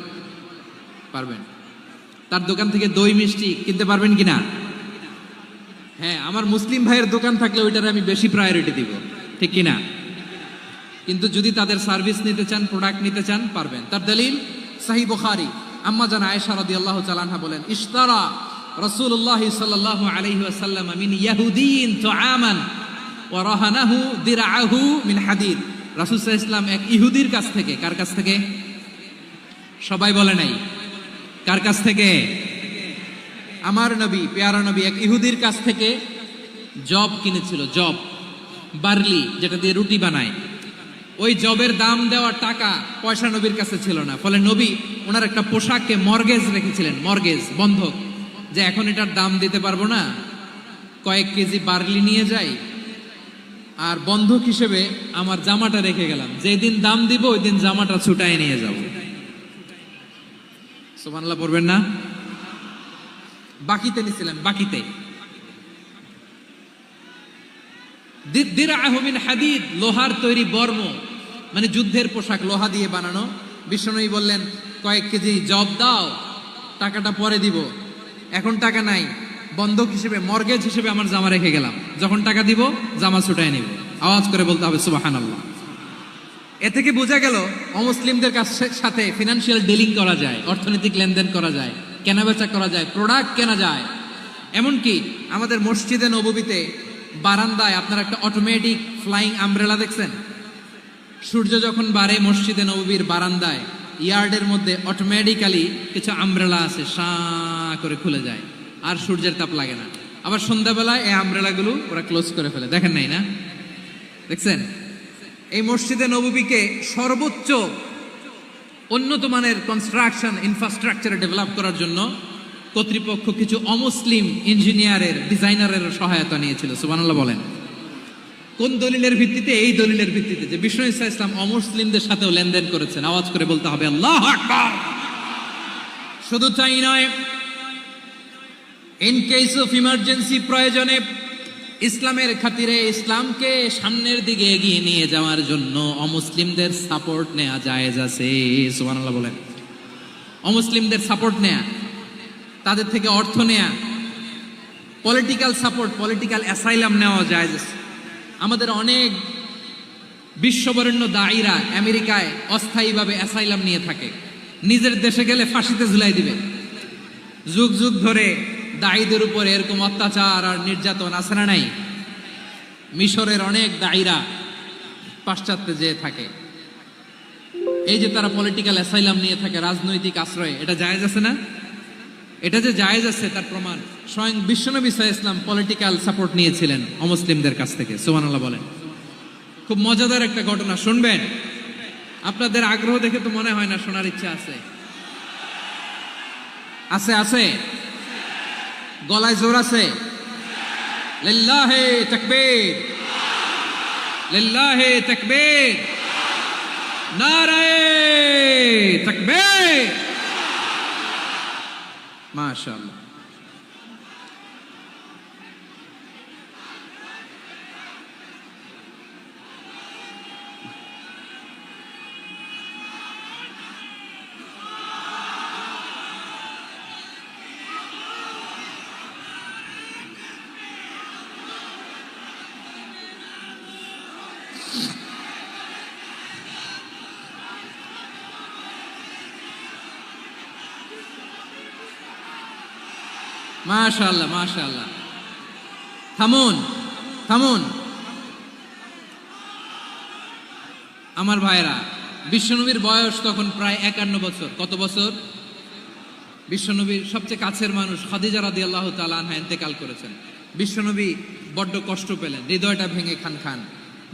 পারবেন। তার দোকান থেকে দই মিষ্টি কিনতে পারবেন কিনা? হ্যাঁ, আমার মুসলিম ভাইয়ের দোকান থাকলে ওইটারে আমি বেশি প্রায়োরিটি দিব, ঠিক কিনা? কিন্তু যদি তাদের সার্ভিস নিতে চান, প্রোডাক্ট নিতে চান, পারবেন। তার দলিল সহিহ বুখারী, আম্মা জান আয়েশা রাদিয়াল্লাহু তাআলা আনহা বলেন, ইশতারা রাসূলুল্লাহ সাল্লাল্লাহু আলাইহি ওয়াসাল্লাম মিন ইয়াহুদিয়িন তুআমান ওয়া রাহানাহু দিরআহু মিন হাদিদ। রাসূল সাল্লাল্লাহু আলাইহি ওয়াসাল্লাম এক ইহুদির কাছ থেকে, কার কাছ থেকে? সবাই বলে নাই। কার কাছ থেকে? আমার নবী, পেয়ারা নবী এক ইহুদির কাছ থেকে জব কিনেছিল। জব, বার্লি, যেটা দিয়ে রুটি বানায়। ওই জবের দাম দেওয়ার টাকা পয়সা নবীর কাছে ছিল না। ফলে নবী ওনার একটা পোশাককে মর্গেজ রেখেছিলেন, মর্গেজ, বন্ধক, যে এখন এটার দাম দিতে পারবো না, কয়েক কেজি বার্লি নিয়ে যাই আর বন্ধক হিসেবে আমার জামাটা রেখে গেলাম, যেদিন দাম দিব ওই দিন জামাটা ছুটায় নিয়ে যাব। সুবহানাল্লাহ পড়বেন না? বাকিতে নিছিলেন, বাকিতে। দিরআহু মিন হাদিদ, লোহার তৈরি বর্ম, মানে যুদ্ধের পোশাক, লোহা দিয়ে বানানো। বিশ্বনবী বললেন, কয়েক কেজি জব দাও, টাকাটা পরে দিব, এখন টাকা নাই, বন্ধক হিসেবে, মর্গেজ হিসেবে আমার জামা রেখে গেলাম, যখন টাকা দিব জামা ছুটায় নিব। আওয়াজ করে বলতে হবে সুবহানাল্লাহ। এ থেকে বোঝা গেল অমুসলিমদের সাথে ফিনান্সিয়াল ডিলিং করা যায়, অর্থনৈতিক লেনদেন করা যায়, কেনাবেচা করা যায়, প্রোডাক্ট কেনা যায়। এমনকি আমাদের মসজিদে নববীতে বারান্দায় আপনারা একটা অটোমেটিক ফ্লাইং আমব্রেলা দেখছেন? সূর্য যখন বাড়ে মসজিদে নববীর বারান্দায়, ইয়ার্ডের মধ্যে অটোমেটিক্যালি কিছু আমব্রেলা আছে, সাঁ করে খুলে যায়, আর সূর্যের তাপ লাগে না। আবার সন্ধ্যাবেলায় এই আমব্রেলাগুলো ওরা ক্লোজ করে ফেলে। দেখেন নাই না? দেখছেন? এই মসজিদে নববীকে সর্বোচ্চ উন্নত মানের কনস্ট্রাকশন ইনফ্রাস্ট্রাকচার ডেভেলপ করার জন্য কর্তৃপক্ষ কিছু অমুসলিম ইঞ্জিনিয়ারের ডিজাইনারের সহায়তা নিয়েছিল। সুবহানাল্লাহ বলেন। কোন দলিলের ভিত্তিতে? এই দলিলের ভিত্তিতে যে বিষ্ণু ঈসা ইসলাম অমুসলিমদের সাথেও লেনদেন করেছেন। আওয়াজ করে বলতে হবে আল্লাহু আকবার। শুধু তাই নয়, ইন কেস অফ ইমার্জেন্সি, প্রয়োজনে ইসলামের খাতিরে ইসলামকে সামনের দিকে এগিয়ে নিয়ে যাওয়ার জন্য অমুসলিমদের সাপোর্ট নেওয়া জায়েজ আছে। সুবহানাল্লাহ বলেন। অমুসলিমদের সাপোর্ট নেয়া, তাদের থেকে অর্থ নেয়া, পলিটিক্যাল সাপোর্ট, পলিটিক্যাল অ্যাসাইলাম নেওয়া জায়েজ আছে। আমাদের অনেক বিশ্ববরেণ্য দায়ীরা আমেরিকায় অস্থায়ীভাবে অ্যাসাইলাম নিয়ে থাকে, নিজের দেশে গেলে ফাঁসিতে ঝুলাই দিবে। যুগ যুগ ধরে দায়ীদের উপর এরকম অত্যাচার আর নির্যাতন আছে না নাই? মিশরের অনেক দায়ীরা পাশ্চাত্যে যেয়ে থাকে, এই যে তারা পলিটিক্যাল অ্যাসাইলাম নিয়ে থাকে, রাজনৈতিক আশ্রয়, এটা জায়েজ আছে না? এটা যে জায়েজ আছে তার প্রমাণ স্বয়ং বিশ্বনবী সাল্লাল্লাহু আলাইহি ওয়াসাল্লাম পলিটিক্যাল সাপোর্ট নিয়েছিলেন অমুসলিমদের কাছ থেকে। সুবহানাল্লাহ বলেন। খুব মজাদার একটা ঘটনা, শুনবেন। আপনাদের আগ্রহ দেখে তো মনে হয় না শোনার ইচ্ছা আছে। আছে আছে, গলায় জোর আছে। লিল্লাহে তাকবীর, লিল্লাহে তাকবীর, নারায়ে তাকবীর। মাশাআল্লাহ। মাশাআল্লাহ মাশাআল্লাহ। থামুন থামুন আমার ভাইরা। বিশ্বনবীর বয়স তখন প্রায় 51 বছর। কত বছর? বিশ্বনবীর সবচেয়ে কাছের মানুষ খাদিজা রাদিয়াল্লাহু তাআলা আনহা ইন্তেকাল করেছেন। বিশ্বনবী বড্ড কষ্ট পেলেন, হৃদয়টা ভেঙে খান খান।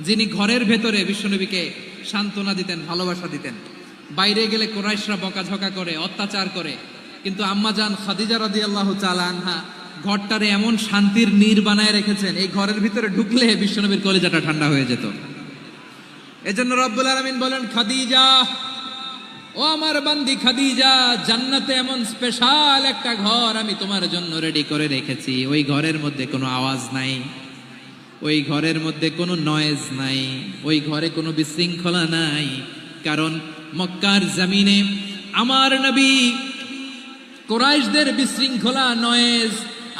যিনি ঘরের ভেতরে বিশ্বনবীকে সান্ত্বনা দিতেন, ভালোবাসা দিতেন, বাইরে গেলে কুরাইশরা বকাঝকা করে, অত্যাচার করে, কিন্তু আম্মাজান খাদিজা রাদিয়াল্লাহু তাআলা আনহা ঘরটারে এমন শান্তির নীড় বানায় রেখেছেন, এই ঘরের ভিতরে ঢুকলে বিশ্বনবীর কলিজাটা ঠান্ডা হয়ে যেত। এজন্য রব্বুল আলামিন বলেন, খাদিজা, ও আমার বান্দি খাদিজা, জান্নাতে এমন স্পেশাল একটা ঘর আমি তোমার জন্য রেডি করে রেখেছি। ওই ঘরের মধ্যে কোনো আওয়াজ নাই, ওই ঘরের মধ্যে কোনো নয়েজ নাই, ওই ঘরে কোনো বিশৃঙ্খলা নাই। কারণ মক্কার জমিনে আমার নবী কুরাইশদের বিশৃঙ্খলা, নয়েজ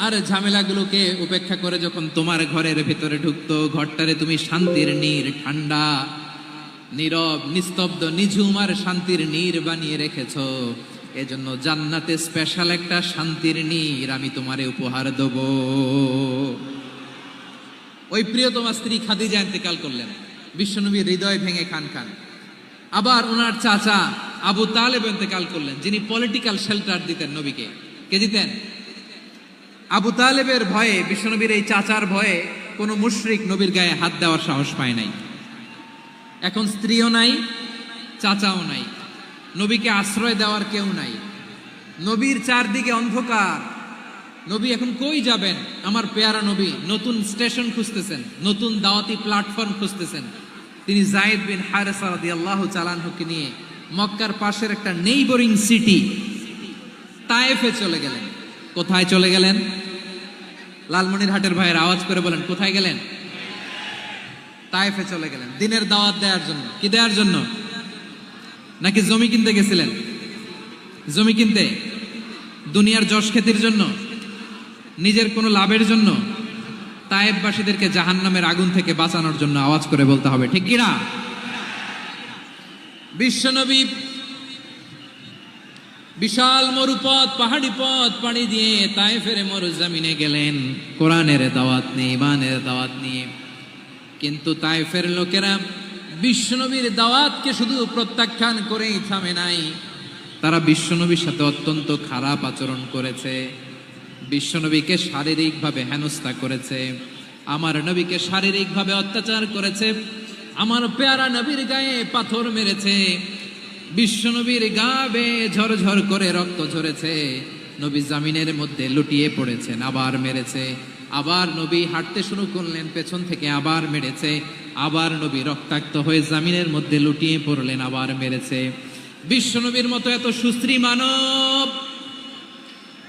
আর ঝামেলাগুলোকে উপেক্ষা করে যখন তোমার ঘরের ভেতরে ঢুকতো, ঘরটারে তুমি শান্তির নীড়, ঠান্ডা, নীরব, নিস্তব্ধ, নিঝুম আর শান্তির নীড় বানিয়ে রেখেছো। এজন্য জান্নাতে স্পেশাল একটা শান্তির নীড় আমি তোমারে উপহার দেব। ওই প্রিয়তমা স্ত্রী খাদিজা ইন্তেকাল করলেন, বিশ্বনবীর হৃদয় ভেঙে খান খান। আবার ওনার চাচা আবু তালেব ইন্তেকাল করলেন, যিনি পলিটিক্যাল শেল্টার দিতেন নবীকে। কে দিতেন? আবু তালেবের ভয়ে, বিশ্বনবীর এই চাচার ভয়ে কোনো মুশরিক নবীর গায়ে হাত দেওয়ার সাহস পায় নাই। এখন স্ত্রীও নাই, চাচাও নাই, নবীকে আশ্রয় দেওয়ার কেউ নাই, নবীর চারদিকে অন্ধকার। নবী এখন কই যাবেন? আমার পেয়ারা নবী নতুন স্টেশন খুঁজতেছেন, নতুন দাওয়াতি প্ল্যাটফর্ম খুঁজতেছেন। তিনি যায়েদ বিন হারেসা রাদিয়াল্লাহু তাআলা আনহুকে নিয়ে মক্কার পাশের একটা নেইবরিং সিটি তায়েফে চলে গেলেন। কোথায় চলে গেলেন? লালমনিরহাটের ভাইয়ের আওয়াজ করে বলেন, কোথায় গেলেন? তায়েফে চলে গেলেন দিনের দাওয়াত দেওয়ার জন্য। কি দেওয়ার জন্য? নাকি জমি কিনতে গেছিলেন? জমি কিনতে, দুনিয়ার যশ খ্যাতির জন্য, নিজের কোনো লাভের জন্য? তায়েফবাসীদেরকে জাহান্নামের আগুন থেকে বাঁচানোর জন্য। আওয়াজ করে বলতে হবে ঠিক কিনা? বিশ্বনবী বিশাল মরুপথ, পাহাড়ি পথ পাড়ি দিয়ে তায়েফের মরুজমিনে গেলেন কোরআনের দাওয়াত নিয়ে, ইমানের দাওয়াত নিয়ে। কিন্তু তায়েফের লোকেরা বিশ্বনবীর দাওয়াতকে শুধু প্রত্যাখ্যান করেই থামে নাই, তারা বিশ্বনবীর সাথে অত্যন্ত খারাপ আচরণ করেছে। বিশ্বনবীকে শারীরিকভাবে হেনস্থা করেছে, আমার নবীকে শারীরিকভাবে অত্যাচার করেছে, আমার পেয়ারা নবীর গায়ে পাথর মেরেছে। বিশ্বনবীর গা বেয়ে ঝরঝর করে রক্ত ঝরেছে, নবী জামিনের মধ্যে লুটিয়ে পড়েছেন, আবার মেরেছে, আবার নবী হাঁটতে শুরু করলেন, পেছন থেকে আবার মেরেছে, আবার নবী রক্তাক্ত হয়ে জামিনের মধ্যে লুটিয়ে পড়লেন, আবার মেরেছে। বিশ্বনবীর মতো এত সুশ্রী মানব,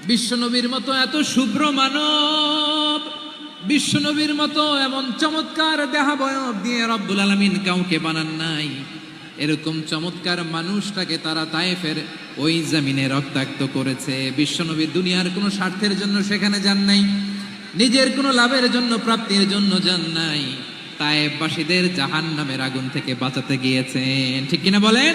বিশ্বনবীর মতো এত শুভ্র মানব, বিশ্বনবীর মতো এমন চমৎকার দেহাবয়ব দিয়ে রব্বুল আলামিন কাউকে বানান নাই। এরকম চমৎকার মানুষটাকে তারা তায়েফের ওই জমিনে রক্তাক্ত করেছে। বিশ্বনবী দুনিয়ার কোনো স্বার্থের জন্য সেখানে যান নাই, নিজের কোনো লাভের জন্য, প্রাপ্তির জন্য যান নাই, তায়েফবাসীদের জাহান্নামের আগুন থেকে বাঁচাতে গিয়েছেন। ঠিক কিনা বলেন?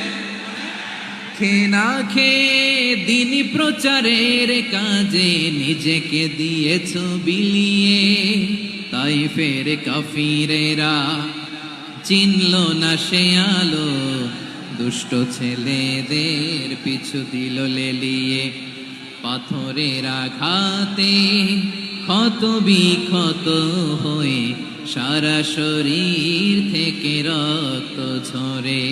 খেয়ে না খেয়ে দিনী প্রচারের কাজে নিজেকে দিয়েছ বিলিয়ে, তাইফের কাফিরেরা চিনল না সে আলো, দুষ্ট ছেলেদের পিছু দিল লেলিয়ে, পাথরের আঘাতে ক্ষত বিক্ষত হয়ে সারা শরীর থেকে রক্ত ঝরে।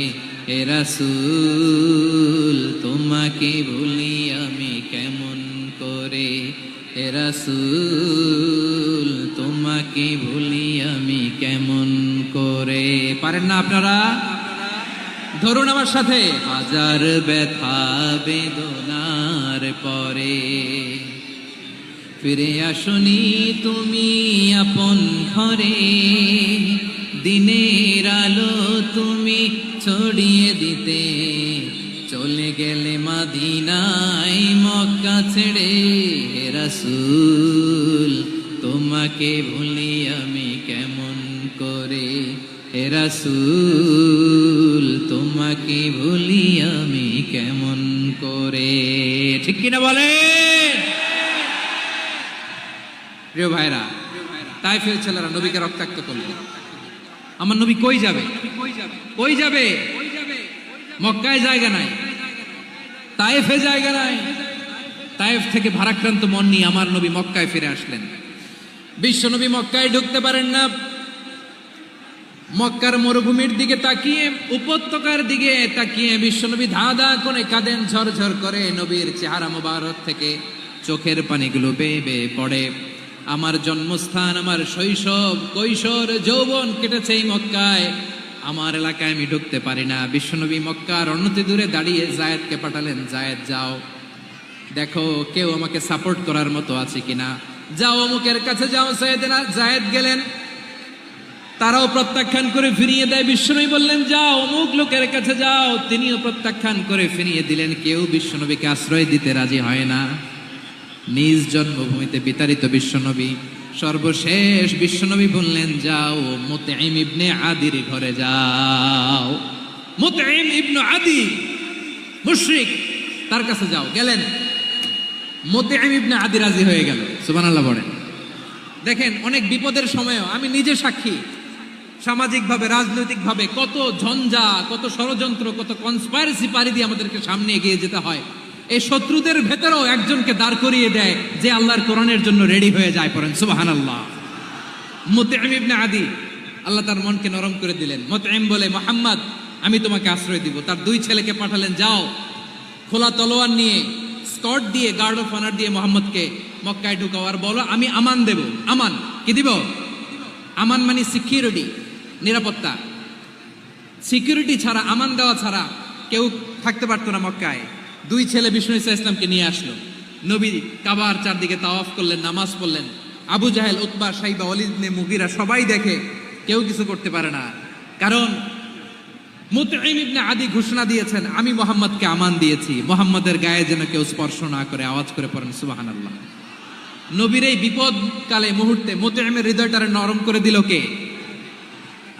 হে রাসূল তোমাকে ভুলি আমি কেমন করে, হে রাসূল তোমাকে ভুলি আমি কেমন করে। পারেন না আপনারা? ধরুন আমার সাথে। হাজার ব্যথা বেদনার পরে ফিরে আসনি তুমি আপন ঘরে, দিনের আলো তুমি ছড়িয়ে দিতে, চলে গেলে মদিনায় মক্কা ছেড়ে। হে রাসূল তোমাকে ভুলি আমি কেমন করে, হে রাসূল তোমাকে ভুলি আমি কেমন করে। ঠিক কিনা বলেন? প্রিয় ভাইরা, তায়েফের ছেলেরা নবীকে রক্তাক্ত করলো। আমার নবী কই যাবে? কই যাবে? মক্কায় জায়গা নাই, তায়েফে জায়গা নাই। তায়েফ থেকে ভারাক্রান্ত মন নিয়ে আমার নবী মক্কায় ফিরে আসলেন। বিশ্ব নবী মক্কায় ঢুকতে পারেন না। মক্কার মরুভূমির দিকে তাকিয়ে, উপত্যকার দিকে তাকিয়ে বিশ্বনবী ধা ধা করে কাঁদেন, ঝরঝর করে নবীর চেহারা মোবারক থেকে চোখের পানিগুলো বেয়ে বেয়ে পড়ে। আমার জন্মস্থান, আমার শৈশব, কৈশোর, যৌবন কেটেছে এই মক্কায়, আমার এলাকায় আমি ঢুকতে পারি না। বিশ্বনবী মক্কার অনতি দূরে দাঁড়িয়ে জায়েদকে পাঠালেন, জায়েদ যাও দেখো কেউ আমাকে সাপোর্ট করার মতো আছে কিনা, যাও অমুকের কাছে যাও। জায়েদ গেলেন, তারাও প্রত্যাখ্যান করে ফিরিয়ে দেয়। বিশ্বনবী বললেন যাও অমুক লোকের কাছে যাও, তিনিও প্রত্যাখ্যান করে ফিরিয়ে দিলেন। কেউ বিশ্বনবীকে আশ্রয় দিতে রাজি হয় না। নিজ জন্মভূমিতে বিতাড়িত বিশ্বনবী, সর্বশেষ বিশ্বনবী বললেন যাও মুতঈম ইবনে আদির ঘরে যাও। মুতঈম ইবনে আদি মুশরিক, তার কাছে যাও। গেলেন, মুতঈম ইবনে আদি রাজি হয়ে গেল। সুবহানাল্লাহ বলেন। দেখেন, অনেক বিপদের সময়ও আমি নিজে সাক্ষী, সামাজিকভাবে, রাজনৈতিকভাবে কত ঝঞ্ঝা, কত ষড়যন্ত্র, কত কনস্পাইরেসি পাড়ি দিয়ে আমাদেরকে সামনে এগিয়ে যেতে হয়। এই শত্রুদের ভেতরেও একজনকে দাঁড় করিয়ে দেয় যে আল্লাহর কোরআনের জন্য রেডি হয়ে যায়। পড়েন সুবহানাল্লাহ। মুতঈম ইবনে আদি, আল্লাহ তার মনকে নরম করে দিলেন। মুতঈম বলে, মুহাম্মদ আমি তোমাকে আশ্রয় দিব। তার দুই ছেলেকে পাঠালেন, যাও খোলা তলোয়ার নিয়ে, স্কট দিয়ে, গার্ড অফ অনার দিয়ে মোহাম্মদকে মক্কায় ঢুকাও, আর বলো আমি আমান দেব। আমান কি দিব? আমান মানে সিকিউরিটি, নিরাপত্তা। সিকিউরিটি ছাড়া, আমান দেওয়া ছাড়া কেউ থাকতে পারতো না মক্কায়। দুই ছেলে বিষ্ণু ইসা ইসলামকে নিয়ে আসলো। নবী কাবার চারদিকে তাওয়াফ করলেন, নামাজ পড়লেন। আবু জাহেল, উতবা, সাইবা, ওয়ালিদ ইবনে মুগীরা সবাই দেখে, কেউ কিছু করতে পারে না। কারণ মুতঈম ইবনে আদি ঘোষণা দিয়েছেন, আমি মুহাম্মদকে আমান দিয়েছি, মুহাম্মদের গায়ে যেন কেউ স্পর্শ না করে। আওয়াজ করে পড়েন সুবহানাল্লাহ। নবীর এই বিপদ কালে মুহূর্তে মুতঈমের হৃদয়টারে নরম করে দিল কে?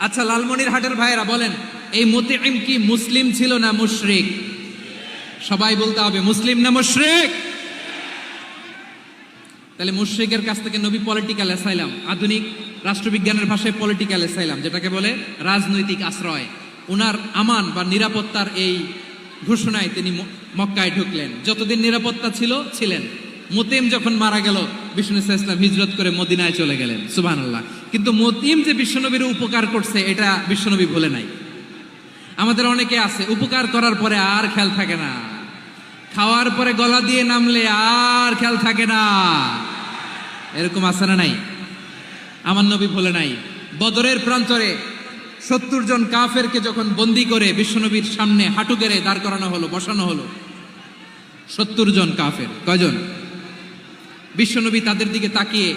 আচ্ছা, লালমনিরহাটের ভাইয়েরা বলেন, এই মুতঈম কি মুসলিম ছিল না মুশরিক? সবাই বলতে হবে মুসলিম না মুশরিক। তাহলে মুশরিকের কাছ থেকে নবী পলিটিক্যাল অ্যাসাইলাম, আধুনিক রাষ্ট্রবিজ্ঞানের ভাষায় পলিটিক্যাল অ্যাসাইলাম, যেটাকে বলে রাজনৈতিক আশ্রয়, উনার আমান বা নিরাপত্তার এই ঘোষণায় তিনি মক্কায় ঢুকলেন। যতদিন নিরাপত্তা ছিল ছিলেন। মুতঈম যখন মারা গেল, বিষ্ণু ইসা ইসলাম হিজরত করে মদিনায় চলে গেলেন। সুবহানাল্লাহ। কিন্তু মুতঈম যে বিশ্বনবীর উপকার করছে এটা বিশ্বনবী ভুলে নাই। আমাদের অনেকে আছে উপকার করার পরে আর খেয়াল থাকে না, খাওয়ার পরে গলা দিয়ে নামলে আর খেয়াল থাকে না। এরকম আছে না নাই? আমার নবী ভুলে নাই। বদরের প্রান্তরে 70 জন কাফেরকে যখন বন্দি করে বিশ্বনবীর সামনে হাঁটু গেড়ে দাঁড় করানো হলো, বসানো হলো, 70 জন কাফের। কয়জন? বিশ্বনবী তাদের দিকে তাকিয়ে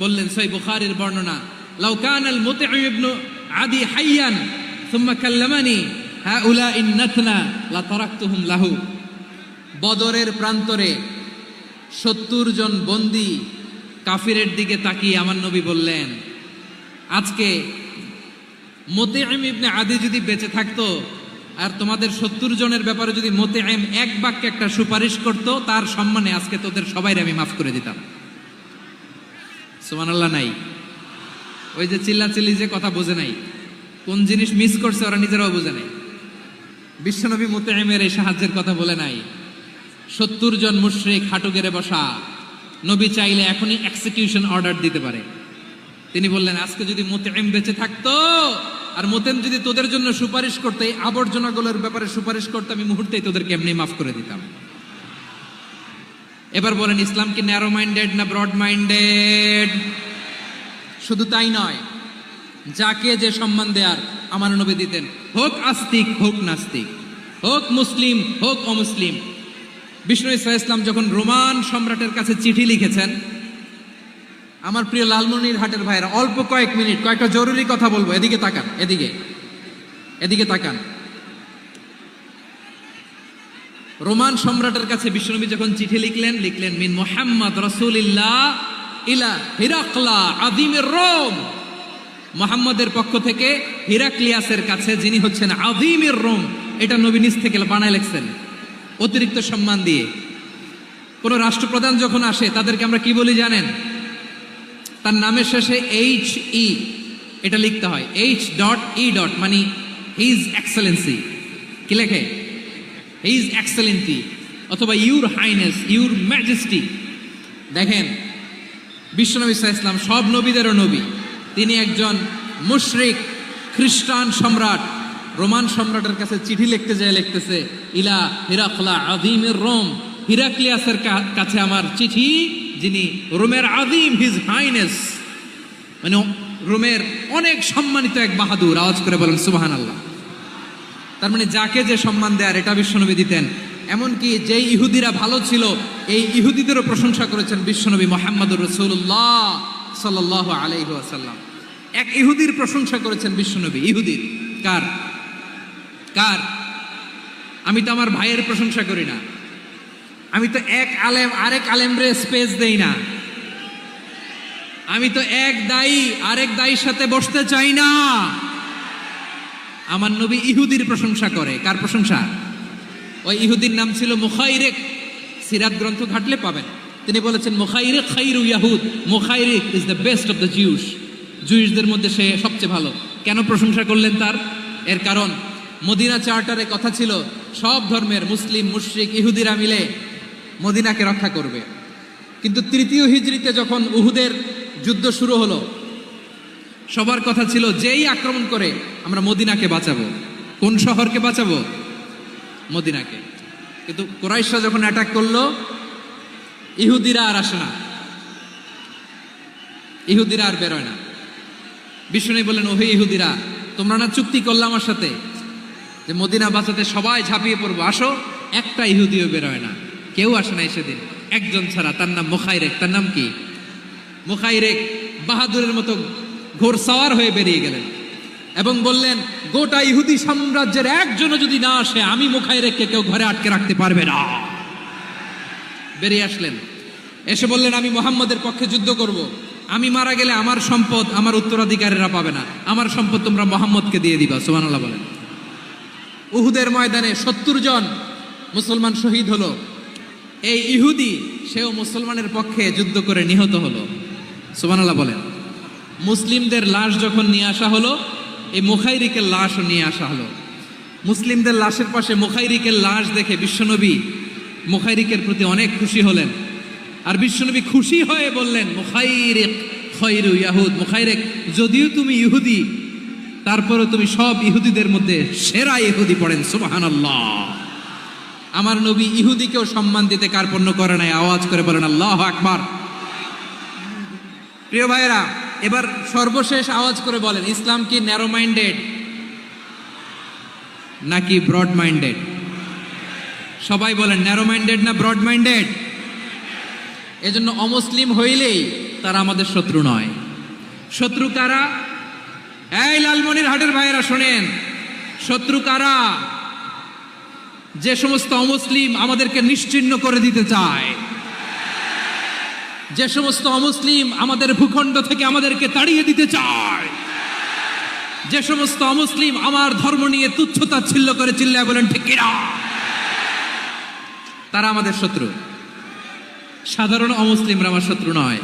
বললেন, সহিহ বুখারীর বর্ণনা, লাউ কানাল মুতঈম ইবনে আদি হাইয়ান সুম্মা কাল্লামানি হাউলাই নাতনা লা তারাকতুহুম লাহু। বদরের প্রান্তরে 70 জন বন্দী কাফিরের দিকে তাকিয়ে আমার নবী বললেন, আজকে মুতঈম ইবনে আদি যদি বেঁচে থাকতো আর তোমাদের 70 জনের ব্যাপারে যদি মুতঈম এক বাক্যে একটা সুপারিশ করত, তার সম্মানে আজকে তোদের সবাইকে আমি মাফ করে দিতাম। সুবহানাল্লাহ নাই? ওই যে চিল্লাচিল্লি যে কথা বোঝে নাই, কোন জিনিস মিস করছে ওরা নিজেরাও বোঝে নাই। বিশ্বনবী মুতঈমের এই সাহায্যের কথা বলে নাই। 70 জন মুশরিক হাঁটু গেড়ে বসা, নবী চাইলে এখনই এক্সিকিউশন অর্ডার দিতে পারে। তিনি বললেন, আজকে যদি মুতঈম বেঁচে থাকতো আর মুতঈম যদি তোদের জন্য সুপারিশ করতে, এই আবর্জনাগুলোর ব্যাপারে সুপারিশ করতে, আমি মুহূর্তেই তোদেরকে এমনি মাফ করে দিতাম। এবার বলেন, ইসলাম কি ন্যারো মাইন্ডেড না ব্রড মাইন্ডেড? শুধু তাই নয়, যাকে যে সম্মান দেয়ার আমার নবী দিতেন, হোক আস্তিক হোক নাস্তিক, হোক মুসলিম হোক অমুসলিম। বিষ্ণু ইসা ইসলাম যখন রোমান সম্রাটের কাছে চিঠি লিখেছেন, আমার প্রিয় লালমনিরহাটের ভাইরা, অল্প কয়েক মিনিট কয়েকটা জরুরি কথা বলবো, এদিকে তাকান, এদিকে তাকান। রোমান সম্রাটের কাছে বিশ্বনবী যখন চিঠি লিখলেন মিন মুহাম্মদ রাসূলিল্লাহ ইলা হিরাকলা আযীমির রোম। মুহাম্মদের পক্ষ থেকে হিরাক্লিয়াসের কাছে, যিনি হচ্ছেন আযীমির রোম। এটা নবী নিজ থেকে বানায় লিখছেন, অতিরিক্ত সম্মান দিয়ে। কোন রাষ্ট্রপ্রধান যখন আসে তাদেরকে আমরা কি বলি জানেন? তার নামের শেষে HE এটা লিখতে হয়, H.E. মানে হিজ এক্সেলেন্সি। কি লেখে? হিজ এক্সেলেন্সি, অথবা ইউর হাইনেস, ইউর ম্যাজেস্টি। দেখেন, বিশ্বনবী সাল্লাল্লাহু আলাইহি ওয়াসাল্লাম সব নবীদেরও নবী। তিনি একজন মুশরিক খ্রিস্টান সম্রাট, রোমান সম্রাটের কাছে চিঠি লিখতে যায়, লিখতেছে ইলা হিরাকলা আযীমির রোম। হিরাক্লিয়াসের কাছে আমার চিঠি, যিনি রোমের আযীম, হিজ হাইনেস, মানে রোমের অনেক সম্মানিত এক বাহাদুর। আওয়াজ করে বলেন সুবহানাল্লাহ। তার মানে যাকে যে সম্মান দেয়ার, এটা বিশ্বনবী দিতেন। এমনকি যে ইহুদিরা ভালো ছিল, এই ইহুদিদেরও প্রশংসা করেছেন বিশ্বনবী মুহাম্মদুর রাসূলুল্লাহ সাল্লাল্লাহু আলাইহি ওয়াসাল্লাম। এক ইহুদির প্রশংসা করেছেন বিশ্বনবী। ইহুদির কার? আমি তো আমার ভাইয়ের প্রশংসা করি না, আমি তো এক আলেম আরেক আলেমরে স্পেস দেই না, আমি তো এক দায়ী আরেক দায়ীর সাথে বসতে চাই না। আমার নবী ইহুদির প্রশংসা করে। কার প্রশংসা? ওই ইহুদির নাম ছিল মুখাইরিক। সিরাত গ্রন্থ ঘাটলে পাবেন। তিনি বলেছেন, মুখাইরিক খাইরু ইয়াহুদ, Mukhairiq is the best of the Jews. জুইশদের মধ্যে সে সবচেয়ে ভালো। কেন প্রশংসা করলেন তার? এর কারণ, মদিনা চার্টারে কথা ছিল সব ধর্মের মুসলিম, মুশরিক, ইহুদিরা মিলে মদিনাকে রক্ষা করবে। কিন্তু 3য় হিজরিতে যখন উহুদের যুদ্ধ শুরু হলো, সবার কথা ছিল যেই আক্রমণ করে আমরা মদিনাকে বাঁচাবো। কোন শহরকে বাঁচাবো? মদিনাকে। কিন্তু কুরাইশরা যখন অ্যাটাক করলো, ইহুদিরা আর আসে না, ইহুদিরা আর বেরোয় না। বিষ্ণু বললেন, ওহে ইহুদিরা, তোমরা না চুক্তি করলে আমার সাথে যে মদিনা বাঁচাতে সবাই ঝাঁপিয়ে পড়বো, আসো। একটা ইহুদিও বেরোয় না, কেউ আসে নাই সেদিন, একজন ছাড়া। তার নাম মুখাইরেক। তার নাম কি? মুখাইরেক বাহাদুরের মতো ঘোড়সাওয়ার হয়ে বেরিয়ে গেলেন এবং বললেন, গোটা ইহুদি সাম্রাজ্যের একজনও যদি না আসে, আমি মুখাইরেককে কেউ ঘরে আটকে রাখতে পারবে না। বেরিয়ে আসলেন, এসে বললেন, আমি মুহাম্মদের পক্ষে যুদ্ধ করব। আমি মারা গেলে আমার সম্পদ আমার উত্তরাধিকারীরা পাবে না, আমার সম্পদ তোমরা মুহাম্মদকে দিয়ে দিবা। সুবহানাল্লাহ বলেন। উহুদের ময়দানে 70 জন মুসলমান শহীদ হলো। এই ইহুদি, সেও মুসলমানের পক্ষে যুদ্ধ করে নিহত হলো। সুবহানাল্লাহ বলেন। মুসলিমদের লাশ যখন নিয়ে আসা হলো, এই মুখাইরিকের লাশও নিয়ে আসা হলো। মুসলিমদের লাশের পাশে মুখাইরিকের লাশ দেখে বিশ্বনবী মুখাইরিকের প্রতি অনেক খুশি হলেন। আর বিশ্বনবী খুশি হয়ে বললেন, মুখাইরিক খায়রু ইয়াহুদ। মুখাইরিক, যদিও তুমি ইহুদি, তারপরে তুমি সব ইহুদিদের মধ্যে সেরা ইহুদি পড়েন সুবহানাল্লাহ। আমার নবী ইহুদিকেও সম্মান দিতে কার্পণ্য করে নাই, আওয়াজ করে বলেন আল্লাহু আকবার। প্রিয় ভাইরা, এবার সর্বশেষ আওয়াজ করে বলেন, ইসলাম কি ন্যারো মাইন্ডেড নাকি ব্রড মাইন্ডেড? সবাই বলেন ন্যারো মাইন্ডেড না ব্রড মাইন্ডেড? এজন্য অমুসলিম হইলেই তারা আমাদের শত্রু নয়। শত্রু কারা? এই লালমনিরহাটের ভাইয়েরা শোনেন, শত্রু কারা? যে সমস্ত অমুসলিম আমাদেরকে নিশ্চিহ্ন করে দিতে চায়, যে সমস্ত অমুসলিম আমাদের ভূখণ্ড থেকে আমাদেরকে তাড়িয়ে দিতে চায়, যে সমস্ত অমুসলিম আমার ধর্ম নিয়ে তুচ্ছতাচ্ছিল্য করে চিল্লায় বলেন ঠিক কিনা, তারা আমাদের শত্রু। সাধারণ অমুসলিমরা আমার শত্রু নয়।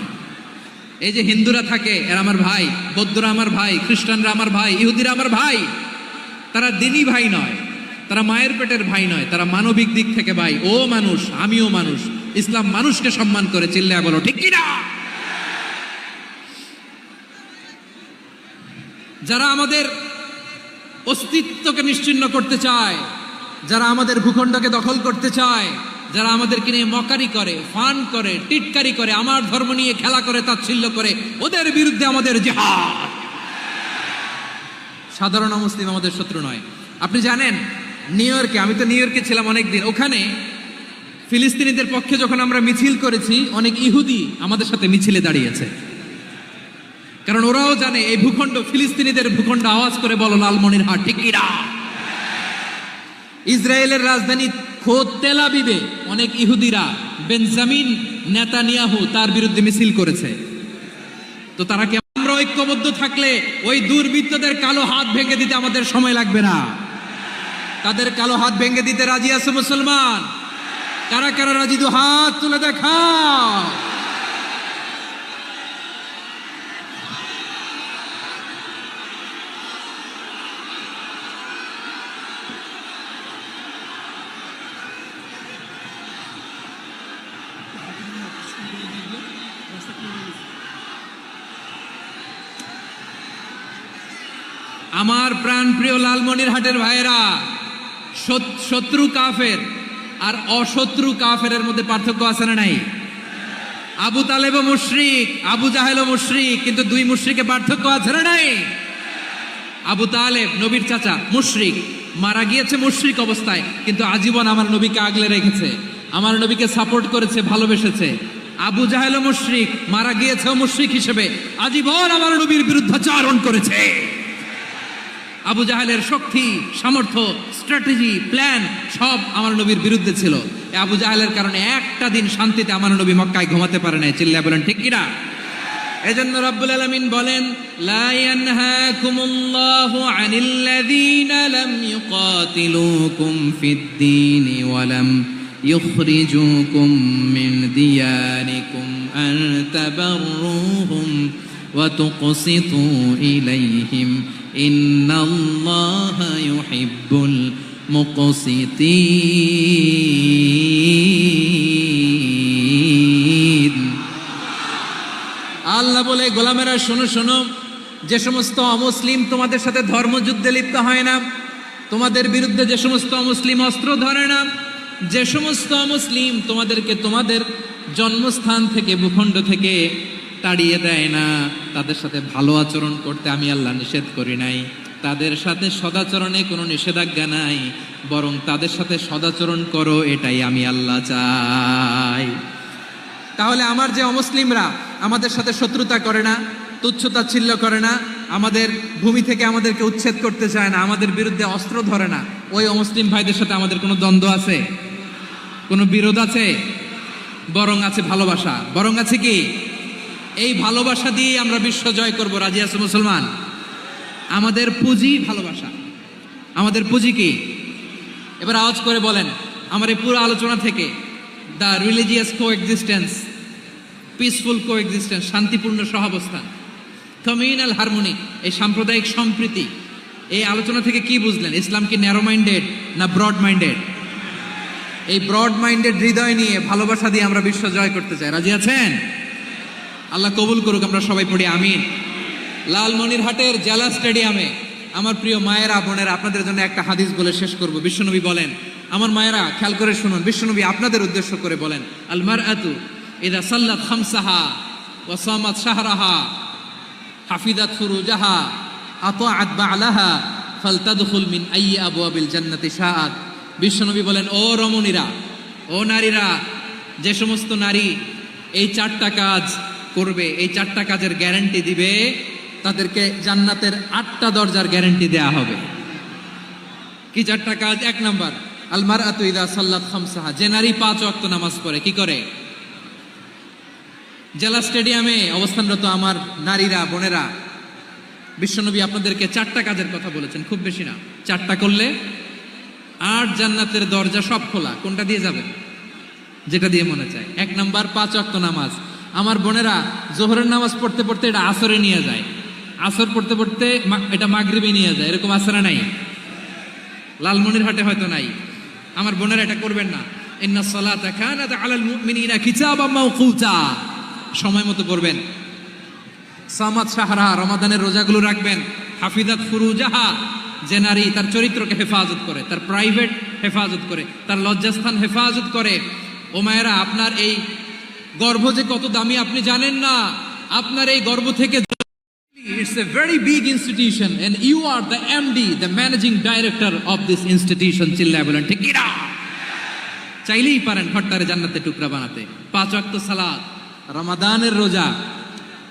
এই যে হিন্দুরা থাকে এরা আমার ভাই, বৌদ্ধরা আমার ভাই, খ্রিস্টানরা আমার ভাই, ইহুদিরা আমার ভাই। তারা দিনই ভাই নয়, তারা মায়ের পেটের ভাই নয়, তারা মানবিক দিক থেকে ভাই। ও মানুষ, আমিও মানুষ। ইসলাম মানুষকে সম্মান করে, চিল্লায় বলো ঠিক কিনা। যারা আমাদের অস্তিত্বকে নিশ্চিহ্ন করতে চায়, যারা আমাদের ভূখণ্ডকে দখল করতে চায়, যারা আমাদেরকে নিয়ে মকারি করে, ফান করে, টিটকারি করে, আমার ধর্ম নিয়ে খেলা করে, তাচ্ছিল্য করে, ওদের বিরুদ্ধে আমাদের জিহাদ। সাধারণ মুসলিম আমাদের শত্রু নয়। আপনি জানেন নিউ ইয়র্কে, আমি তো নিউ ইয়র্কে ছিলাম অনেকদিন, ওখানে ফিলিস্তিনিদের পক্ষে যখন আমরা মিছিল করেছি, অনেক ইহুদি আমাদের সাথে মিছিলে দাঁড়িয়েছে। কারণ ওরাও জানে এই ভূখণ্ড ফিলিস্তিনিদের ভূখণ্ড। আওয়াজ করে বলো লালমনিরহাট ঠিক কিনা। ইসরায়েলের রাজধানী খোদ তেল আবিবে অনেক ইহুদিরা বেঞ্জামিন নেতানিয়াহু তার বিরুদ্ধে মিছিল করেছে। তো তারা কি আমরা ঐক্যবদ্ধ থাকলে ওই দুর্বৃত্তদের কালো হাত ভেঙে দিতে আমাদের সময় লাগবে না? তাদের কালো হাত ভেঙে দিতে রাজি আছে মুসলমান? কারা কারা রাজি? দু হাত তুলে দেখাও। আমার প্রাণ প্রিয় লালমনিরহাটের ভাইয়েরা, শত্রু কাফের আর অশত্রু কাফেরের মধ্যে পার্থক্য আছে না নাই? আবু তালেবও মুশরিক, আবু জাহেলও মুশরিক, কিন্তু দুই মুশরিকে পার্থক্য আছে না নাই? আবু তালেব নবীর চাচা, মুশরিক, মারা গিয়েছে মুশরিক অবস্থায়, কিন্তু আজীবন আমার নবীকে আগলে রেখেছে, আমার নবীকে সাপোর্ট করেছে, ভালোবেসেছে। আবু জাহেলও মুশরিক, মারা গিয়েছেও মুশরিক হিসেবে, আজীবন আমার নবীর বিরুদ্ধাচারণ করেছে। আবু জাহেলের শক্তি, সামর্থ্য, স্ট্র্যাটেজি, প্ল্যান সব আমার নবীর বিরুদ্ধে ছিল। আবু জাহেলের কারণে একটা দিন শান্তিতে আমার নবী মক্কায় ঘুমাতে পারে নাই, চিল্লায় বলেন ঠিক কিনা। এজন্য রব্বুল আলামিন বলেন, লা ইয়ানহাকুমুল্লাহু আনিল্লাযীনা লাম ইউকাতিলুকুম ফিদ-দীনি ওয়া লাম ইখরিজুকুম মিন দিয়ারিকুম আন তাবাররুহুম ওয়া তুকসিতু ইলাইহিম ইন্নাল্লাহা ইউহিব্বুল মুকসিতিন। আল্লাহ বলে, গোলামেরা শোনো শোনো, যে সমস্ত অমুসলিম তোমাদের সাথে ধর্মযুদ্ধে লিপ্ত হয় না, তোমাদের বিরুদ্ধে যে সমস্ত অমুসলিম অস্ত্র ধরে না, যে সমস্ত অমুসলিম তোমাদেরকে তোমাদের জন্মস্থান থেকে, ভূখণ্ড থেকে তাড়িয়ে দেয় না, তাদের সাথে ভালো আচরণ করতে আমি আল্লাহ নিষেধ করি নাই। তাদের সাথে সদাচরণে কোনো নিষেধাজ্ঞা নাই, বরং তাদের সাথে সদাচরণ করো, এটাই আমি আল্লাহ চাই। তাহলে আমার যে অমুসলিমরা আমাদের সাথে শত্রুতা করে না, তুচ্ছতাচ্ছিল্য করে না, আমাদের ভূমি থেকে আমাদেরকে উচ্ছেদ করতে চায় না, আমাদের বিরুদ্ধে অস্ত্র ধরে না, ওই অমুসলিম ভাইদের সাথে আমাদের কোনো দ্বন্দ্ব আছে? কোনো বিরোধ আছে? বরং আছে ভালোবাসা। বরং আছে কি? এই ভালোবাসা দিয়ে আমরা বিশ্ব জয় করব। রাজি আছে মুসলমান? আমাদের পুঁজি ভালোবাসা। আমাদের পুঁজি কি? এবার আওয়াজ করে বলেন আমার এই পুরো আলোচনা থেকে, the religious coexistence, peaceful coexistence, শান্তিপূর্ণ সহাবস্থান, কমিউনাল হারমোনি, এই সাম্প্রদায়িক সম্প্রীতি, এই আলোচনা থেকে কি বুঝলেন? ইসলাম কি ন্যারো মাইন্ডেড না ব্রড মাইন্ডেড? এই ব্রড মাইন্ডেড হৃদয় নিয়ে, ভালোবাসা দিয়ে আমরা বিশ্ব জয় করতে চাই। রাজি আছেন? আল্লাহ কবুল করুক। আমরা সবাই পড়ি আমিন। লালমনিরহাটের জেলা স্টেডিয়ামে আমার প্রিয় মায়েরা বোনেরা, আপনাদের জন্য একটা হাদিস বলে শেষ করব। বিশ্বনবী বলেন, আমার মায়েরা খেয়াল করে শুনুন, বিশ্বনবী আপনাদের উদ্দেশ্য করে বলেন, আল মারআতু ইযা সাল্লাত খামসাহা ওয়া সামাত শাহরাহা হাফিজাত ফুরুজাহা আতাআত বা'লাহা ফালতাদখুল মিন আইয়ি আবওয়াবিল জান্নাতি শাআত। বিশ্বনবী বলেন, ও রমণীরা, ও নারীরা, যে সমস্ত নারী এই 4টা কাজ করবে, এই 4টা কাজের গ্যারান্টি দিবে, তাদেরকে জান্নাতের 8টা দরজার গ্যারান্টি দেয়া হবে। কি 4টা কাজ? 1 নাম্বার, আল মারআতু ইযা সাল্লাত খামসাহা, যে নারী 5 ওয়াক্ত নামাজ পড়ে। কি করে? জেলা স্টেডিয়ামে অবস্থানরত আমার নারীরা বোনেরা, বিশ্বনবী আপনাদেরকে 4টা কাজের কথা বলেছেন, খুব বেশি না। 4টা করলে 8 জান্নাতের দরজা সব খোলা। কোনটা দিয়ে যাবেন? যেটা দিয়ে মনে চায়। 1 নাম্বার 5 ওয়াক্ত নামাজ। আমার বোনেরা জোহরের নামাজ পড়তে পড়তে এটা আসরে নিয়ে যায়, আসর পড়তে পড়তে এটা মাগরিবে নিয়ে যায়। এরকম আসরে নাই? লালমনিরহাটে হয়তো নাই। আমার বোনেরা এটা করবেন না। ইন্নাস সালাতা কানাত আলাল মুমিনিনা কিতাবাম মাওকুতা, সময় মতো পড়বেন। সামাত শাহরা, রমাদানের রোজাগুলো রাখবেন। হাফিজাত ফুরুজাহা, যে নারী তার চরিত্রকে হেফাজত করে, তার প্রাইভেট হেফাজত করে, তার লজ্জাস্থান হেফাজত করে। ও মায়েরা, আপনার এই গর্ভ যে কত দামি আপনি জানেন না। আপনার এই গর্ভ থেকে, it's a very big institution and you are the MD, the managing director of this institution. চিল্লায় বলেন ঠিক কি না? চাইলেই পারেন হঠাৎ জান্নাতে টুকরা বানাতে। 5 ওয়াক্ত সালাত, রমাদানের রোজা,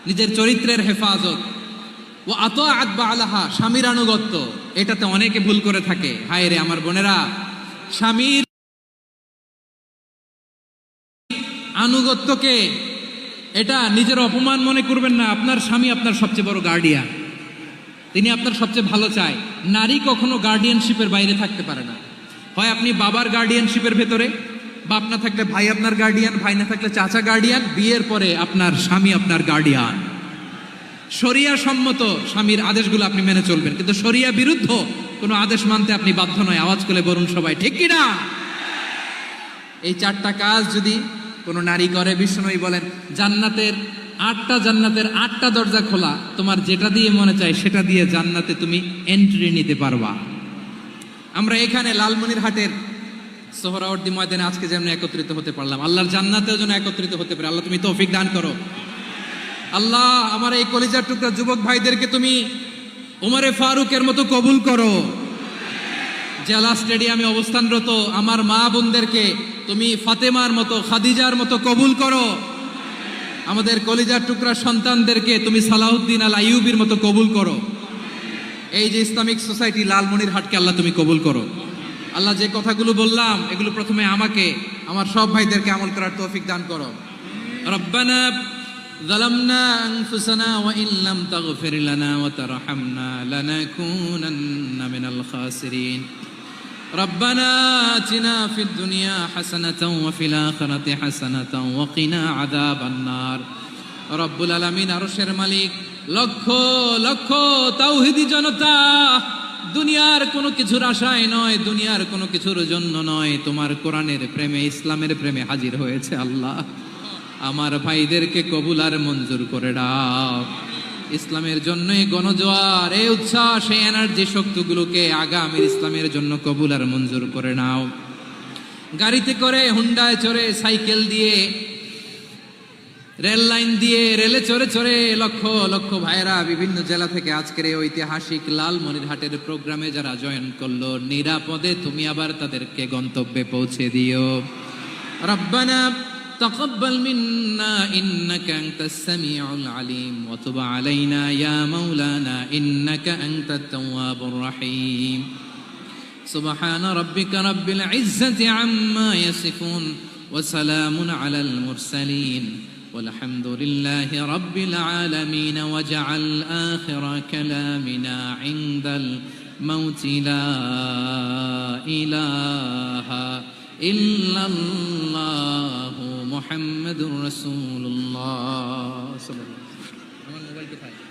নিজের চরিত্রের হেফাজত, ও আতাআত বা'লাহা, স্বামীর আনুগত্য। এটাতে অনেকে ভুল করে থাকে। হায় রে আমার বোনেরা, স্বামীর আনুগত্যকে এটা নিজের অপমান মনে করবেন না। আপনার স্বামী আপনার সবচেয়ে বড় গার্ডিয়ান, তিনি আপনার সবচেয়ে ভালো চায়। নারী কখনো গার্ডিয়ানশিপের বাইরে থাকতে পারে না। হয় আপনি বাবার গার্ডিয়ানশিপের ভেতরে, বাপ না থাকলে ভাই আপনার গার্ডিয়ান, ভাই না থাকলে চাচা গার্ডিয়ান, বিয়ের পরে আপনার স্বামী আপনার গার্ডিয়ান। শরিয়া সম্মত স্বামীর আদেশগুলো আপনি মেনে চলবেন, কিন্তু শরিয়া বিরুদ্ধ কোনো আদেশ মানতে আপনি বাধ্য নয়। আওয়াজ করে বলুন সবাই ঠিক কি না? এই 4টা কাজ যদি কোনো নারী করে, বিশ্বনবী বলেন জান্নাতের 8টা দরজা খোলা। তোমার যেটা দিয়ে মনে চায় সেটা দিয়ে জান্নাতে তুমি এন্ট্রি নিতে পারবা। আমরা এখানে লালমনিরহাটের সোহরাওয়ার্দী ময়দানে আজকে যেমন একত্রিত হতে পারলাম, আল্লাহর জান্নাতেও যেন একত্রিত হতে পারে। আল্লাহ তুমি তৌফিক দান করো। আল্লাহ আমার এই কলিজার টুকরা যুবক ভাইদেরকে তুমি ওমরে ফারুকের মতো কবুল করো। জেলা স্টেডিয়ামে অবস্থানরত আমার মা বোনদেরকে তুমি ফাতেমার মতো, খাদিজার মতো কবুল করো। আমাদের কলিজার টুকরা সন্তানদেরকে তুমি সালাউদ্দিন আল আইয়ুবীর মতো কবুল করো। এই যে ইসলামিক সোসাইটি লালমনিরহাটকে আল্লাহ তুমি কবুল করো। আল্লাহ যে কথাগুলো বললাম এগুলো প্রথমে আমাকে, আমার সব ভাইদেরকে আমল করার তৌফিক দান করো। রব্বানা যালামনা আনফুসানা ওয়া ইন লাম তাগফির লানা ওয়া তারহামনা লানাকুনান্না মিনাল খাসিরিন। রব্বানা আতিনা ফিদ দুনিয়া হাসানাতাও ওয়া ফিল আখিরাতি হাসানাতাও ওয়া কিনা আযাবান নার। রব্বুল আলামিন, আরশের মালিক, লক্ষ লক্ষ তাওহীদি জনতা দুনিয়ার কোনো কিছুর আশায় নয়, দুনিয়ার কোনো কিছুর জন্য নয়, তোমার কোরআনের প্রেমে, ইসলামের প্রেমে হাজির হয়েছে। আল্লাহ আমার ভাইদেরকে কবুল আর মঞ্জুর করে দাও। ইসলামের জন্য এই গণজোয়ার, এই উচ্ছ্বাস, এই এনার্জি শক্তিগুলোকে আগামীর ইসলামের জন্য কবুল আর মঞ্জুর করে নাও। গাড়িতে করে, হুন্ডায় চড়ে, সাইকেল দিয়ে, রেল লাইন দিয়ে, রেলে চড়ে চড়ে লক্ষ লক্ষ ভাইরা বিভিন্ন জেলা থেকে আজকের এই ঐতিহাসিক লালমনিরহাটের প্রোগ্রামে যারা জয়েন করলো, নিরাপদে তুমি আবার তাদেরকে গন্তব্যে পৌঁছে দিও। রব্বানা তাকাব্বাল মিন্না ইন্নাকা আনতাস সামিউল আলিম ওয়া তুব আলাইনা ইয়া মাওলানা ইন্নাকা আনতাত তাওয়াবুর রহিম। সুবহান রাব্বিকা রাব্বিল ইজ্জাতি আম্মা ইয়াসিফুন ওয়া সালামুন আলাল মুরসালিন والحمد لله رب العالمين وجعل آخر كلامنا عند الموت لا إله إلا الله محمد رسول الله صلى الله عليه وسلم.